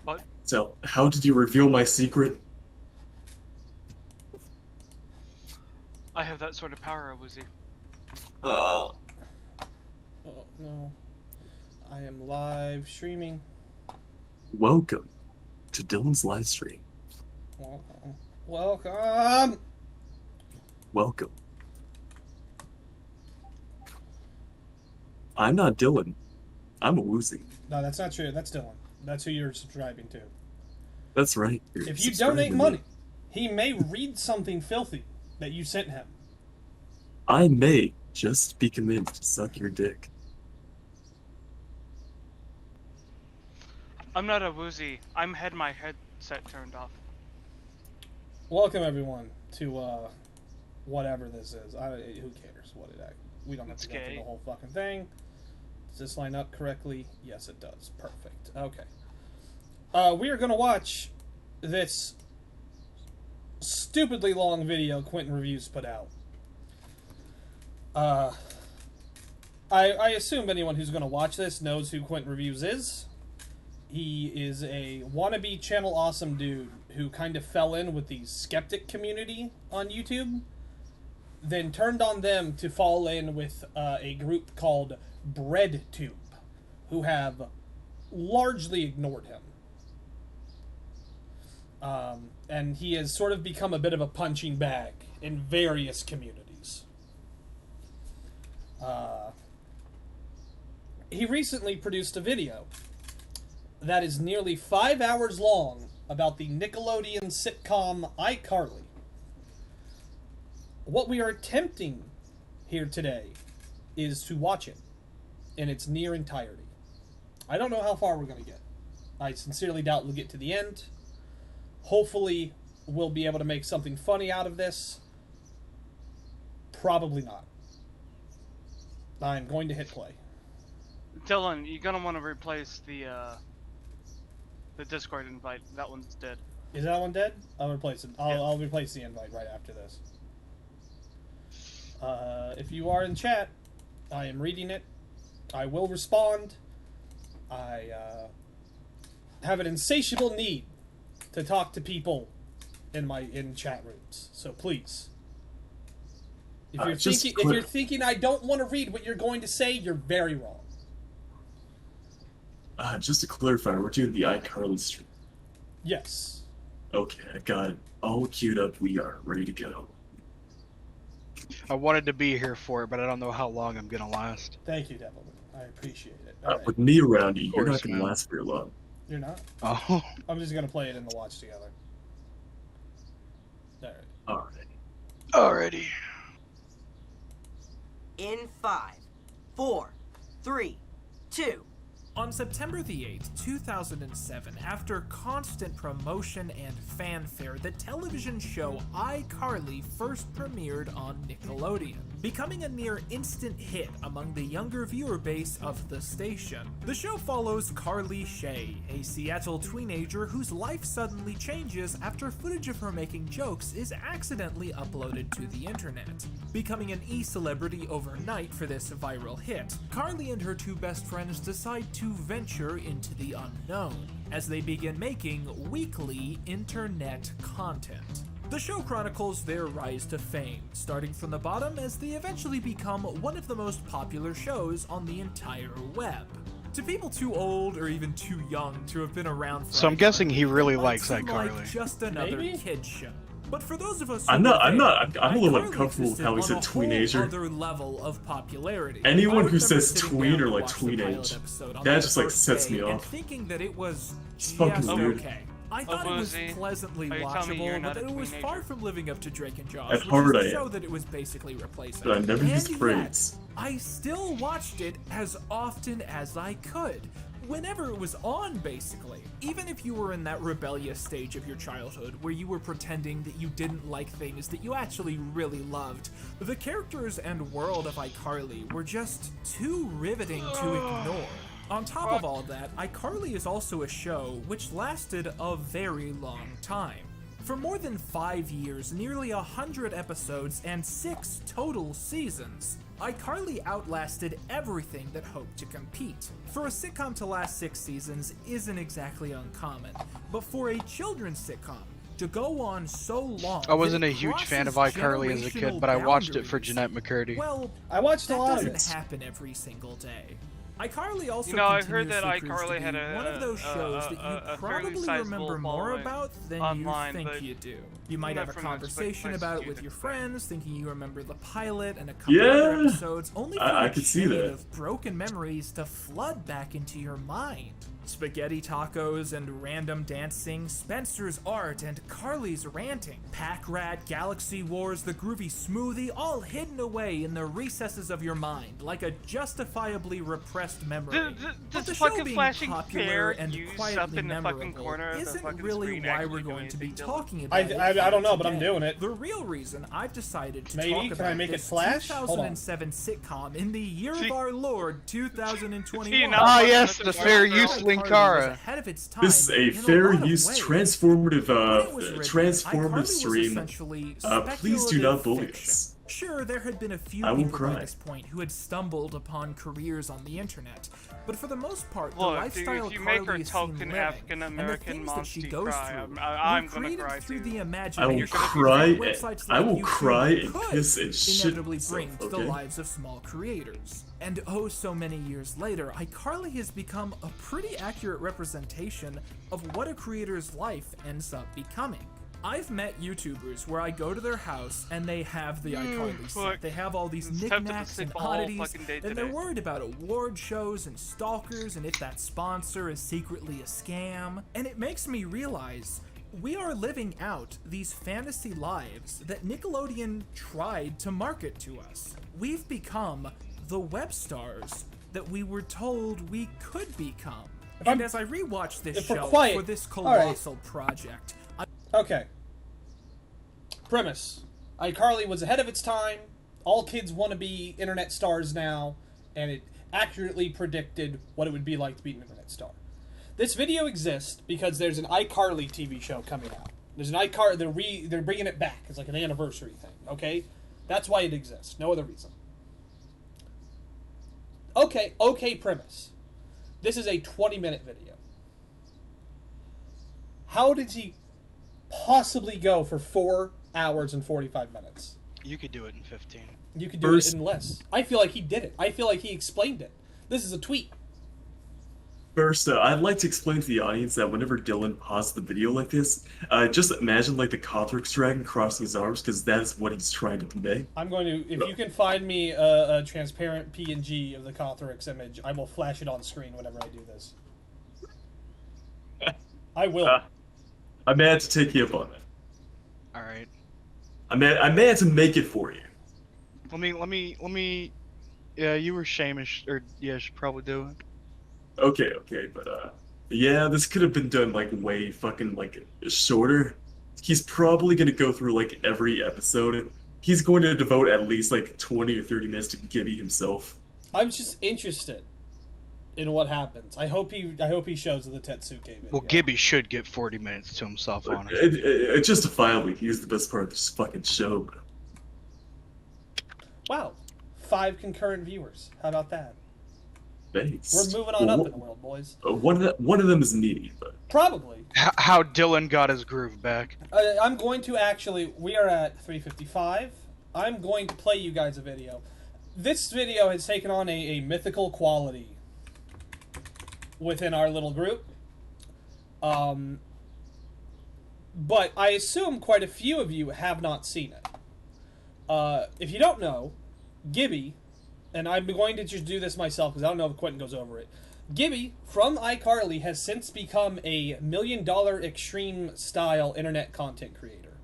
What? So, how did you reveal my secret? I have that sort of power, Woozy. Uh, Oh, no. I am live streaming. Welcome to Dylan's live stream. Welcome. Welcome! Welcome. I'm not Dylan. I'm a Woozy. No, that's not true. That's Dylan. That's who you're subscribing to. That's right. If you donate money, he may read something filthy that you sent him. I may just be convinced to suck your dick. I'm not a Woozy. I'm had my headset turned off. Welcome, everyone, to, whatever this is. Who cares what it actually... We don't have It's to go through gay. the whole fucking thing. Does this line up correctly? Yes, it does. Perfect. Okay. We are going to watch this stupidly long video Quinton Reviews put out. I assume anyone who's going to watch this knows who Quinton Reviews is. He is a wannabe channel awesome dude who kind of fell in with the skeptic community on YouTube, then turned on them to fall in with a group called BreadTube, who have largely ignored him. And he has sort of become a bit of a punching bag in various communities. He recently produced a video that is nearly 5 hours long about the Nickelodeon sitcom iCarly. What we are attempting here today is to watch it in its near entirety. I don't know how far we're going to get. I sincerely doubt we'll get to the end. Hopefully, we'll be able to make something funny out of this. Probably not. I'm going to hit play. Dylan, you're gonna want to replace the Discord invite. That one's dead. Is that one dead? I'll replace it. I'll replace the invite right after this. If you are in chat, I am reading it. I will respond. I have an insatiable need to talk to people in chat rooms. So please, if you're thinking I don't want to read what you're going to say, you're very wrong. Just to clarify, we're doing the iCarly stream. Yes. Okay, I got it all queued up. We are ready to go. I wanted to be here for it, but I don't know how long I'm gonna last. Thank you, Devilman. I appreciate it. All right. With me around you, you're course, not going to man. last very long. You're not? Oh, I'm just going to play it in the watch together. All right. Alright. alrighty. In 5, 4, 3, 2. On September the 8th, 2007, after constant promotion and fanfare, the television show iCarly first premiered on Nickelodeon, becoming a near instant hit among the younger viewer base of the station. The show follows Carly Shay, a Seattle teenager whose life suddenly changes after footage of her making jokes is accidentally uploaded to the internet. Becoming an e-celebrity overnight for this viral hit, Carly and her two best friends decide to venture into the unknown as they begin making weekly internet content. The show chronicles their rise to fame, starting from the bottom as they eventually become one of the most popular shows on the entire web. To people too old or even too young to have been around for So I'm guessing he really it might likes seem like iCarly. just another Maybe? kids show. But for those of us I'm who a were little iCarly uncomfortable with how he existed said on a whole tweenager. other level of popularity. Anyone I who remember says sitting tween down or to like watch the tweenage, pilot episode on that the just like first sets day me and off. thinking that it was It's fucking just weird. okay. I thought it was Woozy, pleasantly are you telling me you're watchable, but not a that it was teenager? far from living up to Drake and Josh, At which heart is I the am. show that it was basically replacing. But I never And used yet, phrase. I still watched it as often as I could. Whenever it was on, basically. Even if you were in that rebellious stage of your childhood where you were pretending that you didn't like things that you actually really loved, the characters and world of iCarly were just too riveting to ignore. On top of all that, iCarly is also a show which lasted a very long time. For more than 5 years, nearly 100 episodes, and 6 total seasons, iCarly outlasted everything that hoped to compete. For a sitcom to last 6 seasons isn't exactly uncommon, but for a children's sitcom to go on so long, I wasn't a huge fan of iCarly as a kid, but I watched it for Jeanette McCurdy. Well, I watched a lot of that it. doesn't happen every single day. iCarly also You know, I heard that continuously proves iCarly to had be a- one of those shows that a you fairly probably sizable remember more following about than online, you think but you do. You might not have a from the conversation places about it you'd with your expect. friends, thinking you remember the pilot and a couple Yeah, other episodes, only for I a could see chain that. of broken memories to flood back into your mind. Spaghetti tacos and random dancing, Spencer's art and Carly's ranting, Pack Rat, Galaxy Wars, the groovy smoothie, all hidden away in the recesses of your mind like a justifiably repressed memory. But This the show fucking being flashing popular pear and used up quietly in the fucking memorable corner of the isn't fucking really screen why actually we're do going to be anything, Dylan. talking about it. I don't know, but I'm today. doing it. The real reason I've decided to Maybe? talk Can about I make it this flash? Hold on. 2007 sitcom in the year See- of our Lord 2021. See, now Ah, I'm yes, watching the the fair Watch use Quinton. iCarly was Linkara. ahead of its time This is a in fair lot of use ways. transformative When it was written, transformative iCarly was stream. essentially Please do not speculative bully fiction. us. Sure, there had been a few I won't people by cry. this point who had stumbled upon careers on the internet, but for the most part, the Look, lifestyle if you make her Carly is seen token living, African and the American things that she Monsty goes cry, through, I'm were gonna created cry through too. the I will imagination of cry. websites I like will YouTube cry and could piss and shit inevitably myself, bring to the okay? lives of small creators. And oh, so many years later, iCarly has become a pretty accurate representation of what a creator's life ends up becoming. I've met YouTubers where I go to their house and they have the iCarly set. look, They have all these it's tempted to knickknacks sleep and all oddities, fucking day and they're today. worried about award shows and stalkers and if that sponsor is secretly a scam. And it makes me realize we are living out these fantasy lives that Nickelodeon tried to market to us. We've become the web stars that we were told we could become. And as I rewatched this if we're show quiet- for this all right. colossal project, Okay. Premise. iCarly was ahead of its time. All kids want to be internet stars now, and it accurately predicted what it would be like to be an internet star. This video exists because there's an iCarly TV show coming out. There's an iCarly. They're bringing it back. It's like an anniversary thing. Okay, that's why it exists. No other reason. Okay. Premise. This is a 20-minute video. How did he possibly go for 4 hours and 45 minutes? You could do it in 15. You could do First- it in less. I feel like he did it. I feel like he explained it. This is a tweet. First, I'd like to explain to the audience that whenever Dylan paused the video like this, just imagine like the Cothrix dragon crossing his arms, because that is what he's trying to convey. I'm going to, if you can find me a transparent PNG of the Cothrix image, I will flash it on screen whenever I do this. I will. I may have to take you up on it. All right. I may have to make it for you. Let me. Yeah, you were Shamish, or yeah, should probably do it. Okay, but yeah, this could have been done like way fucking like shorter. He's probably gonna go through like every episode. He's going to devote at least like 20 or 30 minutes to Gibby himself. I'm just interested in what happens. I hope he shows the Tetsuke video. Well, Gibby should get 40 minutes to himself, honestly. It justifiably, he's the best part of this fucking show. Bro. Wow. 5 concurrent viewers. How about that? Thanks. We're moving on up in the world, boys. One of them is me, but Probably. How Dylan got his groove back. I'm going to actually... We are at 3:55. I'm going to play you guys a video. This video has taken on a mythical quality within our little group. But I assume quite a few of you have not seen it. If you don't know, Gibby, and I'm going to just do this myself because I don't know if Quentin goes over it. Gibby, from iCarly, has since become a $1 million extreme-style internet content creator.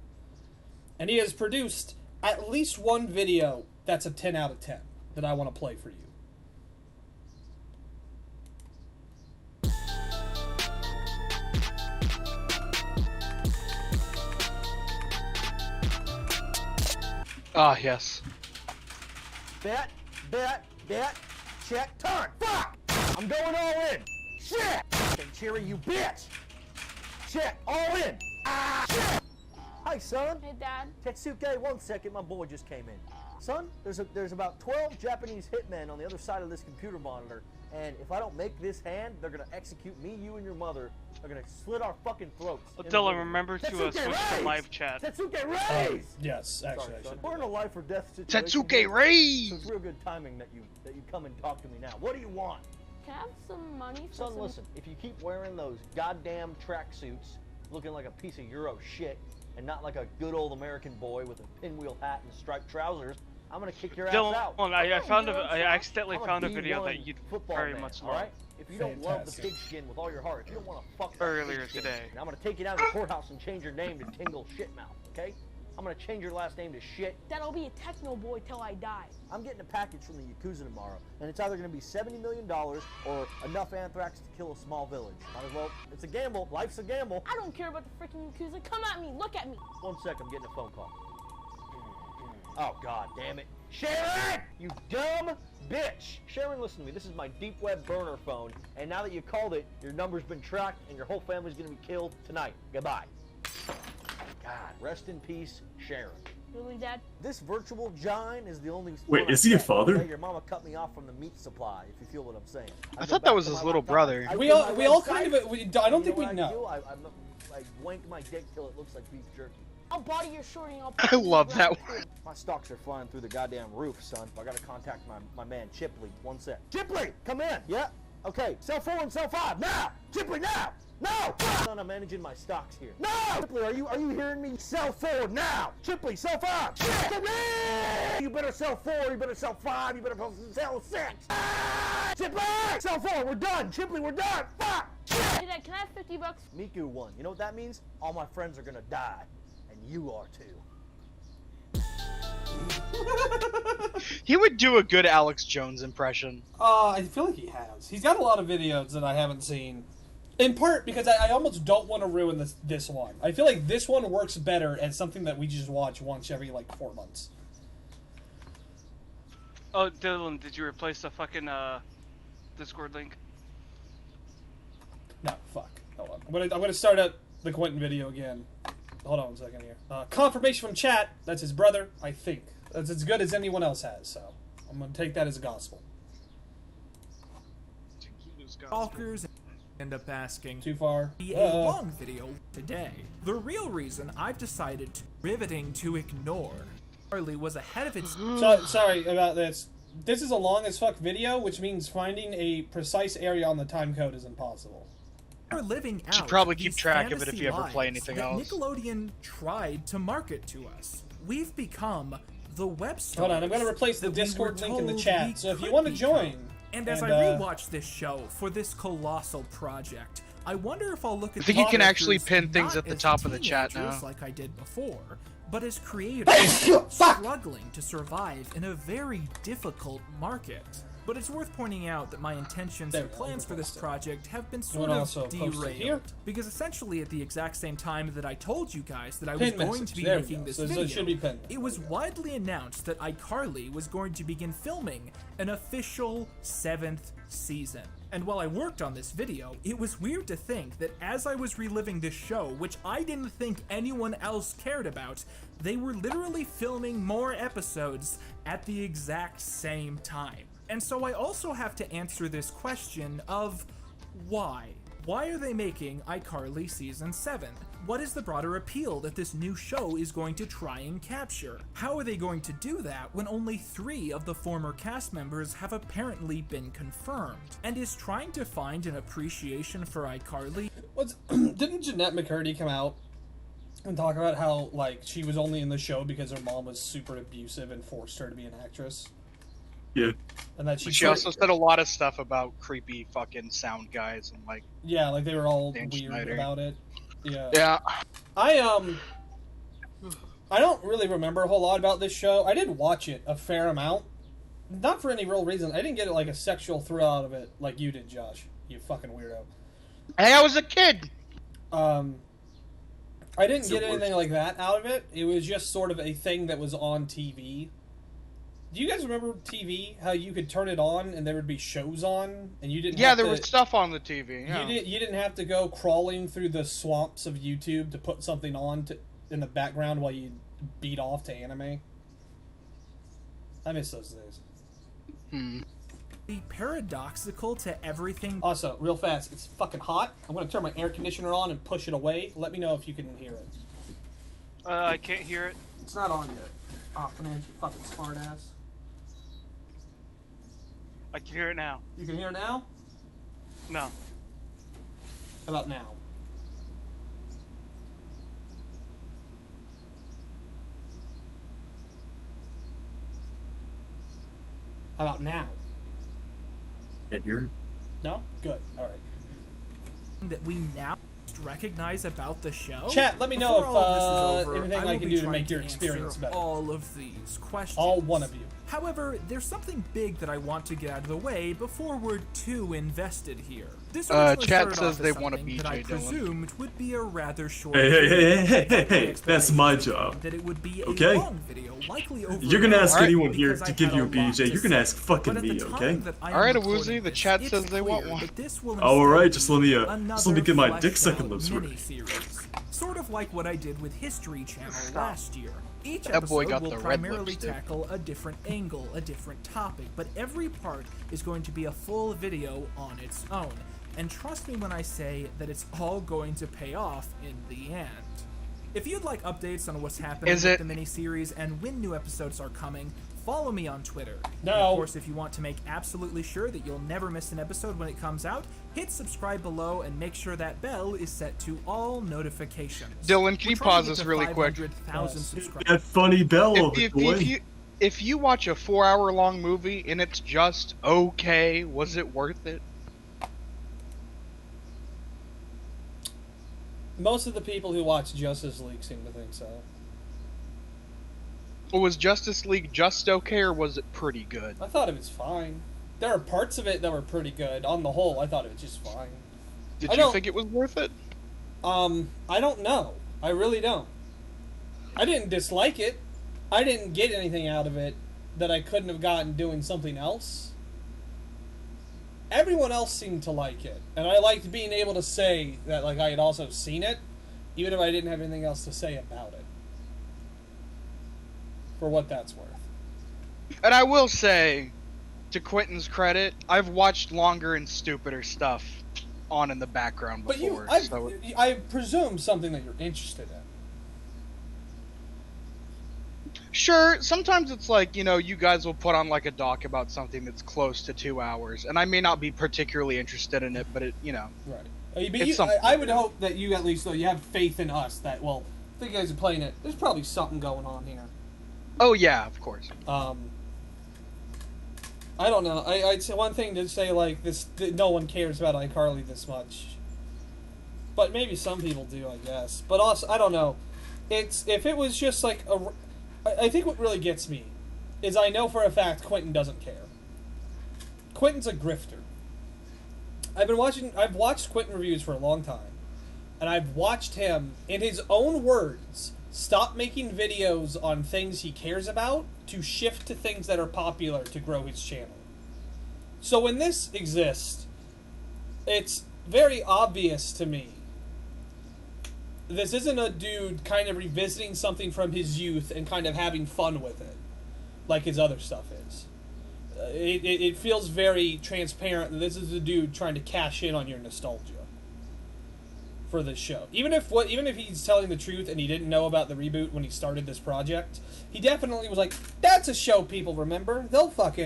And he has produced at least one video that's a 10 out of 10 that I want to play for you. Ah, yes. Bet, check, turn. Fuck! I'm going all in. Shit! Hey, Cherry, you bitch! Check, all in. Ah, shit! Hi, son. Hey, Dad. Tetsuke, 1 second, my boy just came in. Son, there's about 12 Japanese hitmen on the other side of this computer monitor, and if I don't make this hand, they're gonna execute me, you, and your mother. They're gonna slit our fucking throats. Dylan, remember to switch to live chat. Tetsuke Raise! Yes, actually, Sorry, I son. should. We're in a life or death situation. Tetsuke here, Raise! So it's real good timing that you come and talk to me now. What do you want? Can I have some money for Son, some... listen, if you keep wearing those goddamn tracksuits, looking like a piece of Euro shit, and not like a good old American boy with a pinwheel hat and striped trousers, I'm gonna kick your ass out. Dylan, I accidentally I'm a found a video D1 that you'd football very man, much all love. right? If you don't love the Fantastic. pigskin with all your heart, if you don't want to fuck that Earlier pigskin, today. then I'm gonna take you down to the courthouse and change your name to Tingle Shitmouth, okay? I'm gonna change your last name to Shit. That'll be a techno boy till I die. I'm getting a package from the Yakuza tomorrow, and it's either gonna be $70 million or enough anthrax to kill a small village. Might as well, it's a gamble. Life's a gamble. I don't care about the freaking Yakuza. Come at me. Look at me. 1 sec, I'm getting a phone call. Oh, god damn it. Sharon! You dumb bitch! Sharon, listen to me. This is my deep web burner phone, and now that you called it, your number's been tracked, and your whole family's gonna be killed tonight. Goodbye. God, rest in peace, Sharon. Really, Dad? This virtual Gine is the only... Wait, one I is he a get. father? Okay, your mama cut me off from the meat supply, if you feel what I'm saying. I go thought that back was to his my little laptop, brother. I We go all, to we my all website, kind of, I don't think we what I know. do? I wank my dick till it looks like beef jerky. I'll body your shorty and I'll... I love that one. My stocks are flying through the goddamn roof, son. I gotta contact my man Chipley. 1 sec. Chipley, come in. Yeah. Okay. Sell 4 and sell 5 now. Chipley, now. No. Son, I'm managing my stocks here. No. Chipley, are you hearing me? Sell 4 now. Chipley, sell 5. Chipley! You better sell 4. You better sell 5. You better sell 6. Chipley, sell 4. We're done. Chipley, we're done. Fuck. Hey, Dad, can I have 50 bucks? Miku won. You know what that means? All my friends are gonna die, and you are too. He would do a good Alex Jones impression. I feel like he has. He's got a lot of videos that I haven't seen. In part because I almost don't want to ruin this one. I feel like this one works better as something that we just watch once every, like, 4 months. Oh, Dylan, did you replace the fucking Discord link? No, fuck. Hold on. I'm gonna start up the Quinton video again. Hold on 1 second here. Confirmation from chat. That's his brother, I think. That's as good as anyone else has, so I'm gonna take that as gospel. Stalkers end up asking Too far. be a long video today. The real reason I've decided riveting to ignore. Charlie was ahead of its Sorry about this. This is a long as fuck video, which means finding a precise area on the time code is impossible. are living out. Should probably keep these track of it if fantasy you ever play lives anything that else. Nickelodeon tried to market to us. We've become the web stars. Hold on, I'm gonna replace the that we were Discord link in the told chat, we so if you could want to become. join... And as I rewatch this show for this colossal project, I wonder if I'll look at I think you can actually characters pin things not at the as top of the chat teenagers now. like I did before, but as creators struggling to survive in a very difficult market. But it's worth pointing out that my intentions There and we go, plans for this post it. project have been You sort wanna of also post it derailed. here? Because essentially at the exact same time that I told you guys that I was Pin going message. to be There we making go. this So it video, should be pinned. it was widely announced that iCarly was going to begin filming an official 7th season. And while I worked on this video, it was weird to think that as I was reliving this show, which I didn't think anyone else cared about, they were literally filming more episodes at the exact same time. And so I also have to answer this question of why? Why are they making iCarly Season 7? What is the broader appeal that this new show is going to try and capture? How are they going to do that when only 3 of the former cast members have apparently been confirmed? And is trying to find an appreciation for iCarly Didn't Jeanette McCurdy come out and talk about how, like, she was only in the show because her mom was super abusive and forced her to be an actress? Yeah. And that She sort of- also said a lot of stuff about creepy fucking sound guys and like. Yeah, like they were all Dan weird Schneider. about it. Yeah. Yeah. I don't really remember a whole lot about this show. I did watch it a fair amount. Not for any real reason. I didn't get like a sexual thrill out of it like you did, Josh. You fucking weirdo. Hey, I was a kid. I didn't It's get the worst. anything like that out of it. It was just sort of a thing that was on TV. Do you guys remember TV? How you could turn it on and there would be shows on, and you didn't. Yeah, have there to, was stuff on the TV. Yeah. You didn't have to go crawling through the swamps of YouTube to put something on in the background while you beat off to anime. I miss those days. Be paradoxical to everything. Also, real fast, it's fucking hot. I'm gonna turn my air conditioner on and push it away. Let me know if you can hear it. I can't hear it. It's not on yet. Oh, financial fucking smartass. I can hear it now. You can hear it now? No. How about now? How about now? Can't hear it. No? Good. All right. that we now recognize about the show. Chat, let me know Before all of this is if over, anything I will can be do to trying make your answer experience better. all of these questions. All one of you. However, there's something big that I want to get out of the way before we're too invested here. This Chat started says off they as want a something BJ that I Dylan. presumed would be a rather short Hey, that's my job. That it would be a Okay? long video, likely over You're gonna ask Alright. anyone here because to I give had you a lot BJ. to You're gonna say. ask fucking But at me, the time okay? that I'm Alright, recording Awoozie, the this, chat it's says they want clear one. that this will Alright, instead just let me be let me get my another dick sucking fleshed-out lips ready. mini-series, sort of like what I did with History Channel last year. Each That boy episode got will the red primarily lipstick. tackle a different angle, a different topic, but every part is going to be a full video on its own. And trust me when I say that it's all going to pay off in the end. If you'd like updates on what's happening with the mini-series and when new episodes are coming, follow me on Twitter. No. And of course, if you want to make absolutely sure that you'll never miss an episode when it comes out, hit subscribe below and make sure that bell is set to all notifications. Dylan, can We're you trying pause to get this to really quick? 500,000 subscribers. That funny bell, boy. If you watch a 4-hour-long movie and it's just okay, was it worth it? Most of the people who watch Justice League seem to think so. Or was Justice League just okay, or was it pretty good? I thought it was fine. There are parts of it that were pretty good. On the whole, I thought it was just fine. Did I you don't- think it was worth it? I don't know. I really don't. I didn't dislike it. I didn't get anything out of it that I couldn't have gotten doing something else. Everyone else seemed to like it, and I liked being able to say that like I had also seen it, even if I didn't have anything else to say about it. For what that's worth. And I will say, to Quentin's credit, I've watched longer and stupider stuff on in the background But before. I presume something that you're interested in. Sure, sometimes it's like, you guys will put on like a doc about something that's close to 2 hours, and I may not be particularly interested in it, but it. Right. It's I would hope that you at least, though, you have faith in us that, well, if you guys are playing it, there's probably something going on here. Oh yeah, of course. I don't know. I'd say one thing to say like this: that no one cares about iCarly this much, but maybe some people do, I guess. But also, I don't know. If it was just like I think what really gets me is I know for a fact Quentin doesn't care. Quentin's a grifter. I've watched Quentin reviews for a long time, and I've watched him, in his own words, stop making videos on things he cares about to shift to things that are popular to grow his channel. So when this exists, it's very obvious to me. This isn't a dude kind of revisiting something from his youth and kind of having fun with it, like his other stuff is. It feels very transparent that this is a dude trying to cash in on your nostalgia for this show. Even if he's telling the truth and he didn't know about the reboot when he started this project, he definitely was like, "That's a show people remember. They'll watch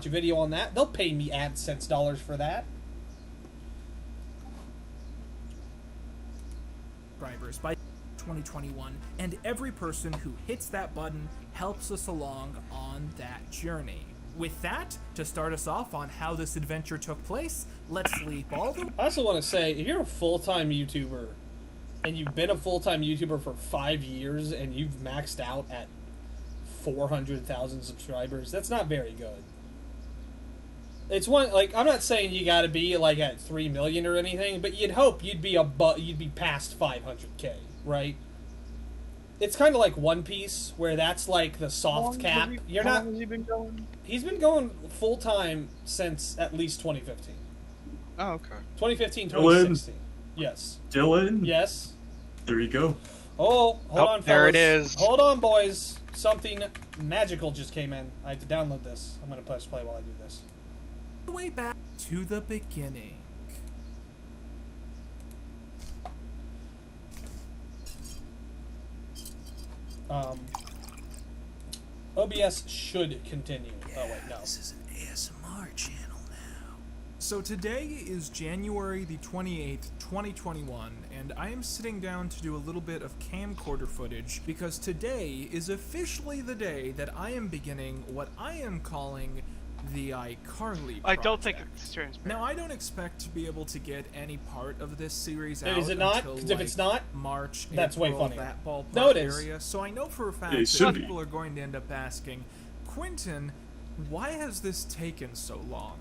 a video on that. They'll pay me AdSense dollars for that." Subscribers by 2021, and every person who hits that button helps us along on that journey. With that, to start us off on how this adventure took place, let's leap all the... I also want to say, if you're a full-time YouTuber, and you've been a full-time YouTuber for 5 years, and you've maxed out at 400,000 subscribers, that's not very good. It's I'm not saying you gotta be, like, at 3 million or anything, but you'd hope you'd be past 500K, right? It's kind of like One Piece, where that's, like, the soft cap. How long has he been going? He's been going full-time since at least 2015. Oh, okay. 2015, 2016. Yes. Dylan? Yes. There you go. Oh, hold on, fellas. There it is. Hold on, boys. something magical just came in. I have to download this. I'm gonna press play while I do this. Way back to the beginning. OBS should continue. Oh wait, no. This is an ASMR channel now. So today is January the 28th, 2021, and I am sitting down to do a little bit of camcorder footage because today is officially the day that I am beginning what I am calling the iCarly project. I don't think it's transparent. Now, I don't expect to be able to get any part of this series out Is it not? until, 'Cause if it's not, March, that's way April, funnier. that ballpark No, it is. area. So I know for a fact It that should be. people are going to end up asking, Quinton, why has this taken so long?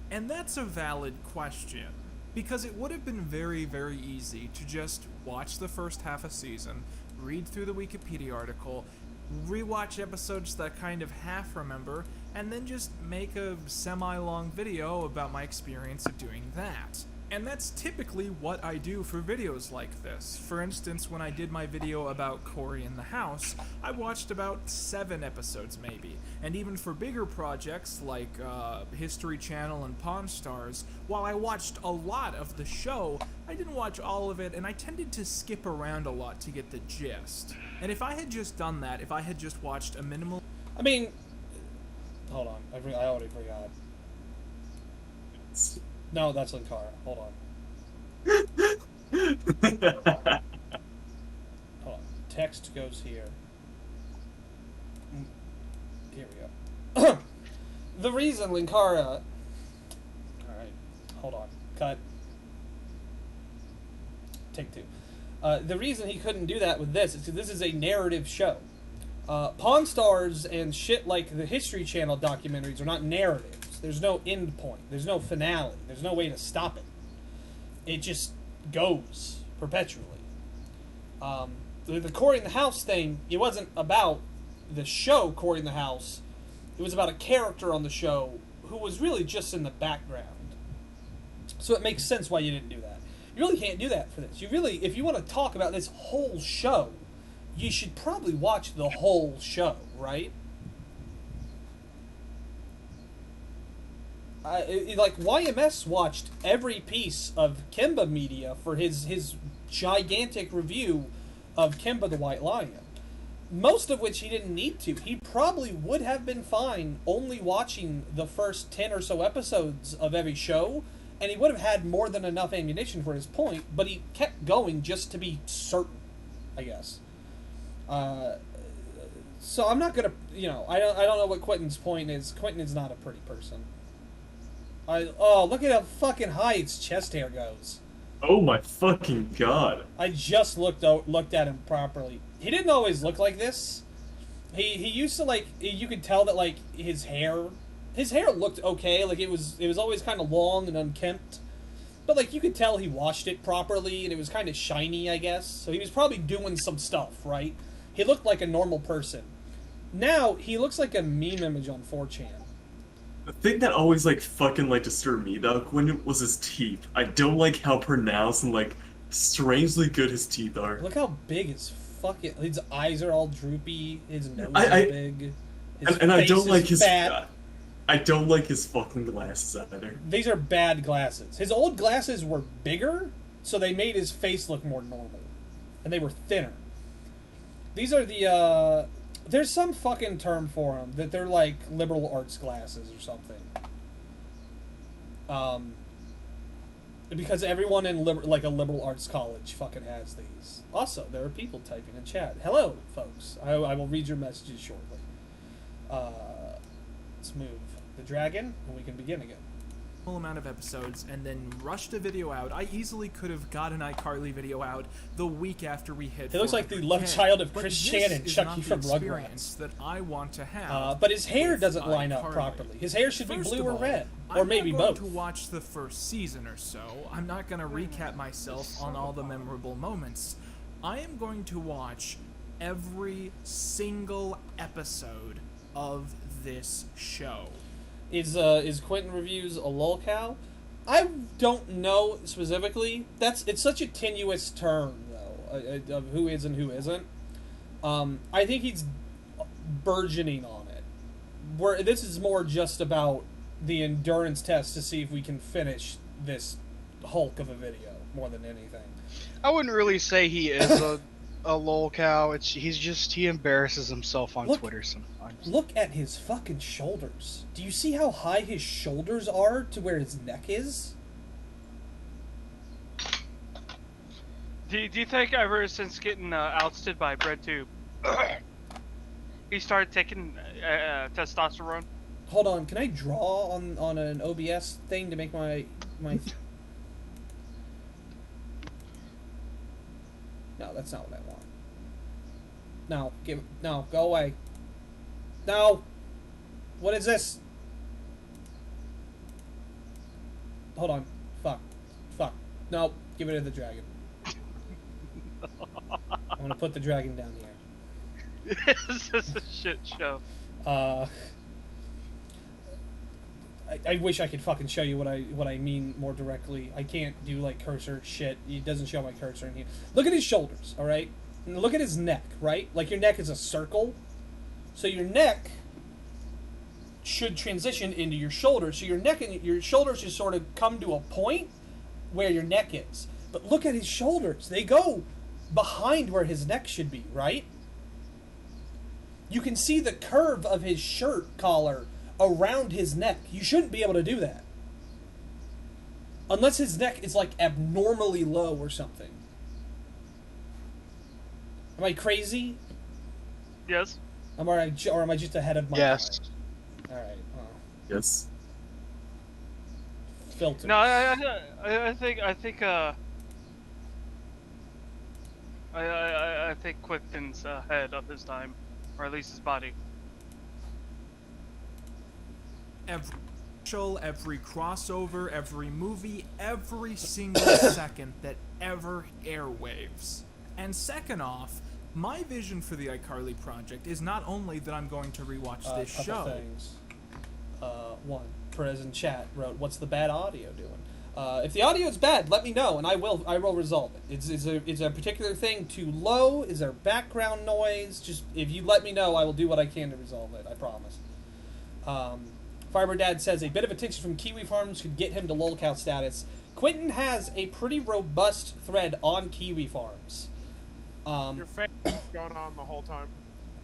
And that's a valid question, because it would have been very, very easy to just watch the first half a season, read through the Wikipedia article, rewatch episodes that I kind of half remember, and then just make a semi-long video about my experience of doing that. And that's typically what I do for videos like this. For instance, when I did my video about Cory in the House, I watched about 7 episodes maybe. And even for bigger projects like History Channel and Pawn Stars, while I watched a lot of the show, I didn't watch all of it, and I tended to skip around a lot to get the gist. And if I had just done that, if I had just watched a minimal... I mean, hold on. I already forgot. No, that's Linkara. Hold on. Hold on. Text goes here. Here we go. The reason Linkara... Alright. Hold on. Cut. Take 2. The reason he couldn't do that with this is because this is a narrative show. Pawn Stars and shit like the History Channel documentaries are not narratives. There's no end point. There's no finale. There's no way to stop it. It just goes perpetually. The Cory in the House thing, it wasn't about the show Cory in the House. It was about a character on the show who was really just in the background. So it makes sense why you didn't do that. You really can't do that for this. You really, if you want to talk about this whole show, you should probably watch the whole show, right? Like, YMS watched every piece of Kimba Media for his gigantic review of Kimba the White Lion. Most of which he didn't need to. He probably would have been fine only watching the first 10 or so episodes of every show, and he would have had more than enough ammunition for his point, but he kept going just to be certain, I guess. So I'm not gonna, I don't know what Quentin's point is. Quentin is not a pretty person. Look at how fucking high its chest hair goes. Oh my fucking god. I just looked at him properly. He didn't always look like this. He used to, like, you could tell that, like, his hair looked okay. Like, it was always kind of long and unkempt. But, like, you could tell he washed it properly, and it was kind of shiny, I guess. So he was probably doing some stuff, right? He looked like a normal person. Now, he looks like a meme image on 4chan. The thing that always, like, fucking, like, disturbed me, though, Quinn, was his teeth. I don't like how pronounced and, like, strangely good his teeth are. Look how big his eyes are all droopy, his nose is big, his and I face don't like is his... fat. I don't like his fucking glasses either. These are bad glasses. His old glasses were bigger, so they made his face look more normal. And they were thinner. These are the, there's some fucking term for them, that they're like liberal arts glasses or something. Because everyone in a liberal arts college fucking has these. Also, there are people typing in chat. Hello, folks. I will read your messages shortly. Let's move the dragon, and we can begin again. Amount of episodes and then rushed a video out. I easily could have got an iCarly video out the week after we hit. He looks like the love child of Chris Shannon, Chucky from Rugrats. That I want to have. But his hair doesn't line up properly. His hair should be blue or red, or maybe both. I'm not going to watch the first season or so. I'm not going to recap myself on all the memorable moments. I am going to watch every single episode of this show. Is Quentin Reviews a lolcow? I don't know specifically. It's such a tenuous term though of who is and who isn't. I think he's burgeoning on it. Where this is more just about the endurance test to see if we can finish this hulk of a video more than anything. I wouldn't really say he is a lol cow. He embarrasses himself on Twitter sometimes. Look at his fucking shoulders. Do you see how high his shoulders are to where his neck is? Do you think ever since getting ousted by BreadTube, he started taking testosterone? Hold on, can I draw on an OBS thing to make my No, that's not what I want. No, go away. No! What is this? Hold on. Fuck. No, give it to the dragon. I'm gonna put the dragon down here. This is a shit show. I wish I could fucking show you what I mean more directly. I can't do like cursor shit. It doesn't show my cursor in here. Look at his shoulders, all right? And look at his neck, right? Like your neck is a circle. So your neck should transition into your shoulders. So your neck and your shoulders should sort of come to a point where your neck is. But look at his shoulders. They go behind where his neck should be, right? You can see the curve of his shirt collar around his neck. You shouldn't be able to do that. Unless his neck is like abnormally low or something. Am I crazy? Yes. Or am I just ahead of my Yes. time? Alright. Yes. Filters. No, I think Quinton's ahead of his time, or at least his body. Every show, every crossover, every movie, every single second that ever airwaves. And second off, my vision for the iCarly project is not only that I'm going to rewatch this couple show. Things. One, Perez in chat wrote, "What's the bad audio doing?" If the audio is bad, let me know, and I will resolve it. Is a particular thing too low? Is there background noise? Just if you let me know, I will do what I can to resolve it. I promise. Fiber Dad says a bit of attention from Kiwi Farms could get him to lolcow status. Quinton has a pretty robust thread on Kiwi Farms. Your fan is going on the whole time.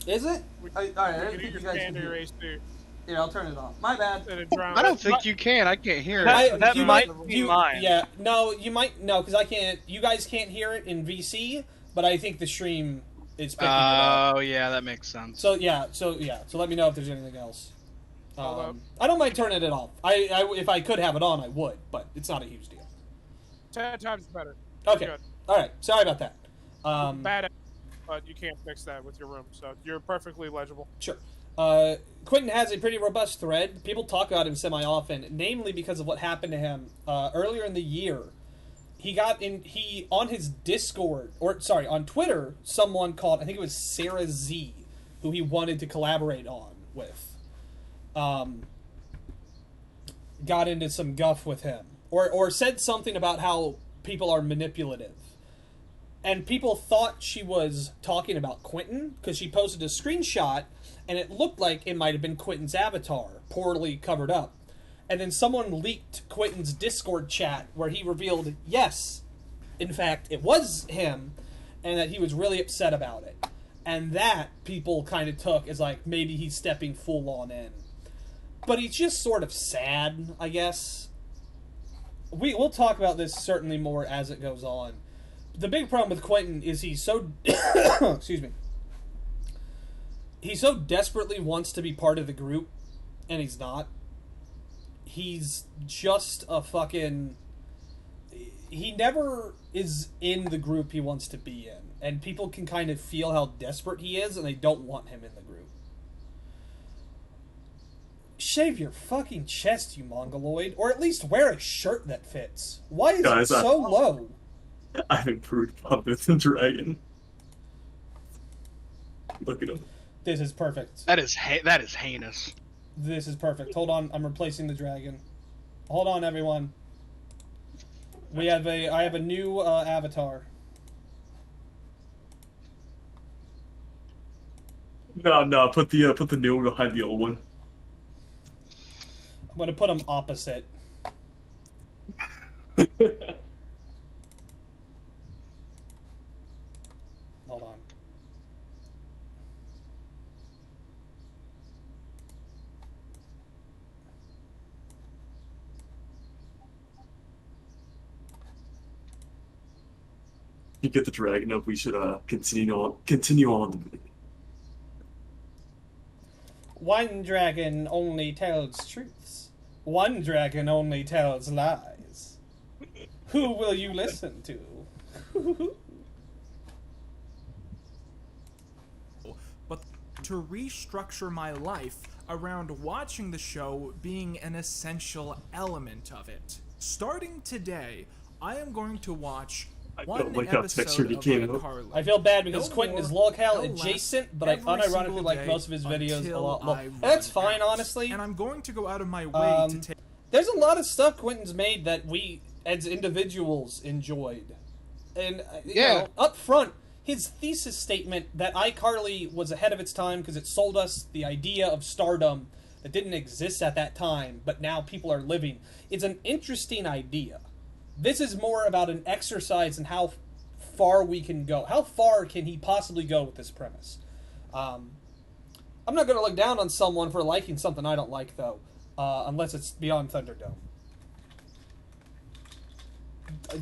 Is it? Alright, I didn't think you guys could hear it. Here, I'll turn it off. My bad. I don't think you can. I can't hear it. That might be mine. Yeah, no, you might no, because I can't. You guys can't hear it in VC, but I think the stream is picking it up. Oh yeah, that makes sense. So let me know if there's anything else. I don't mind turning it off. I if I could have it on, I would, but it's not a huge deal. 10 times better. Okay. Good. All right. Sorry about that. Bad, but you can't fix that with your room, so you're perfectly legible. Sure. Quinton has a pretty robust thread. People talk about him semi-often, namely because of what happened to him earlier in the year. He on his Discord, on Twitter, someone called, I think it was Sarah Z, who he wanted to collaborate with, got into some guff with him, or said something about how people are manipulative. And people thought she was talking about Quinton because she posted a screenshot and it looked like it might have been Quinton's avatar, poorly covered up. And then someone leaked Quinton's Discord chat where he revealed, yes, in fact, it was him, and that he was really upset about it. And that people kind of took as like, maybe he's stepping full on in. But he's just sort of sad, I guess. We'll talk about this certainly more as it goes on. The big problem with Quinton is he's so excuse me. He so desperately wants to be part of the group, and he's not. He's just a fucking... He never is in the group he wants to be in, and people can kind of feel how desperate he is, and they don't want him in the group. Shave your fucking chest, you mongoloid, or at least wear a shirt that fits. Why is it so low? I've improved upon this dragon. Look at him. This is perfect. That is heinous. This is perfect. Hold on, I'm replacing the dragon. Hold on, everyone. I have a new avatar. No, put the new one behind the old one. I'm gonna put them opposite. Hold on. You get the dragon up, we should continue on. One dragon only tells truths. One dragon only tells lies. Who will you listen to? But to restructure my life around watching the show being an essential element of it. Starting today, I am going to watch one like how episode textured he of came up. iCarly. I feel bad because No Quinton more, is locale no adjacent, less, but I every unironically single like day most of his videos a until lot more. I And that's run fine, out. honestly. And I'm going to go out of my way to take. There's a lot of stuff Quentin's made that we, as individuals, enjoyed. And, you know, up front, his thesis statement that iCarly was ahead of its time because it sold us the idea of stardom that didn't exist at that time, but now people are living, is an interesting idea. This is more about an exercise in how far we can go. How far can he possibly go with this premise? I'm not going to look down on someone for liking something I don't like, though, unless it's Beyond Thunderdome.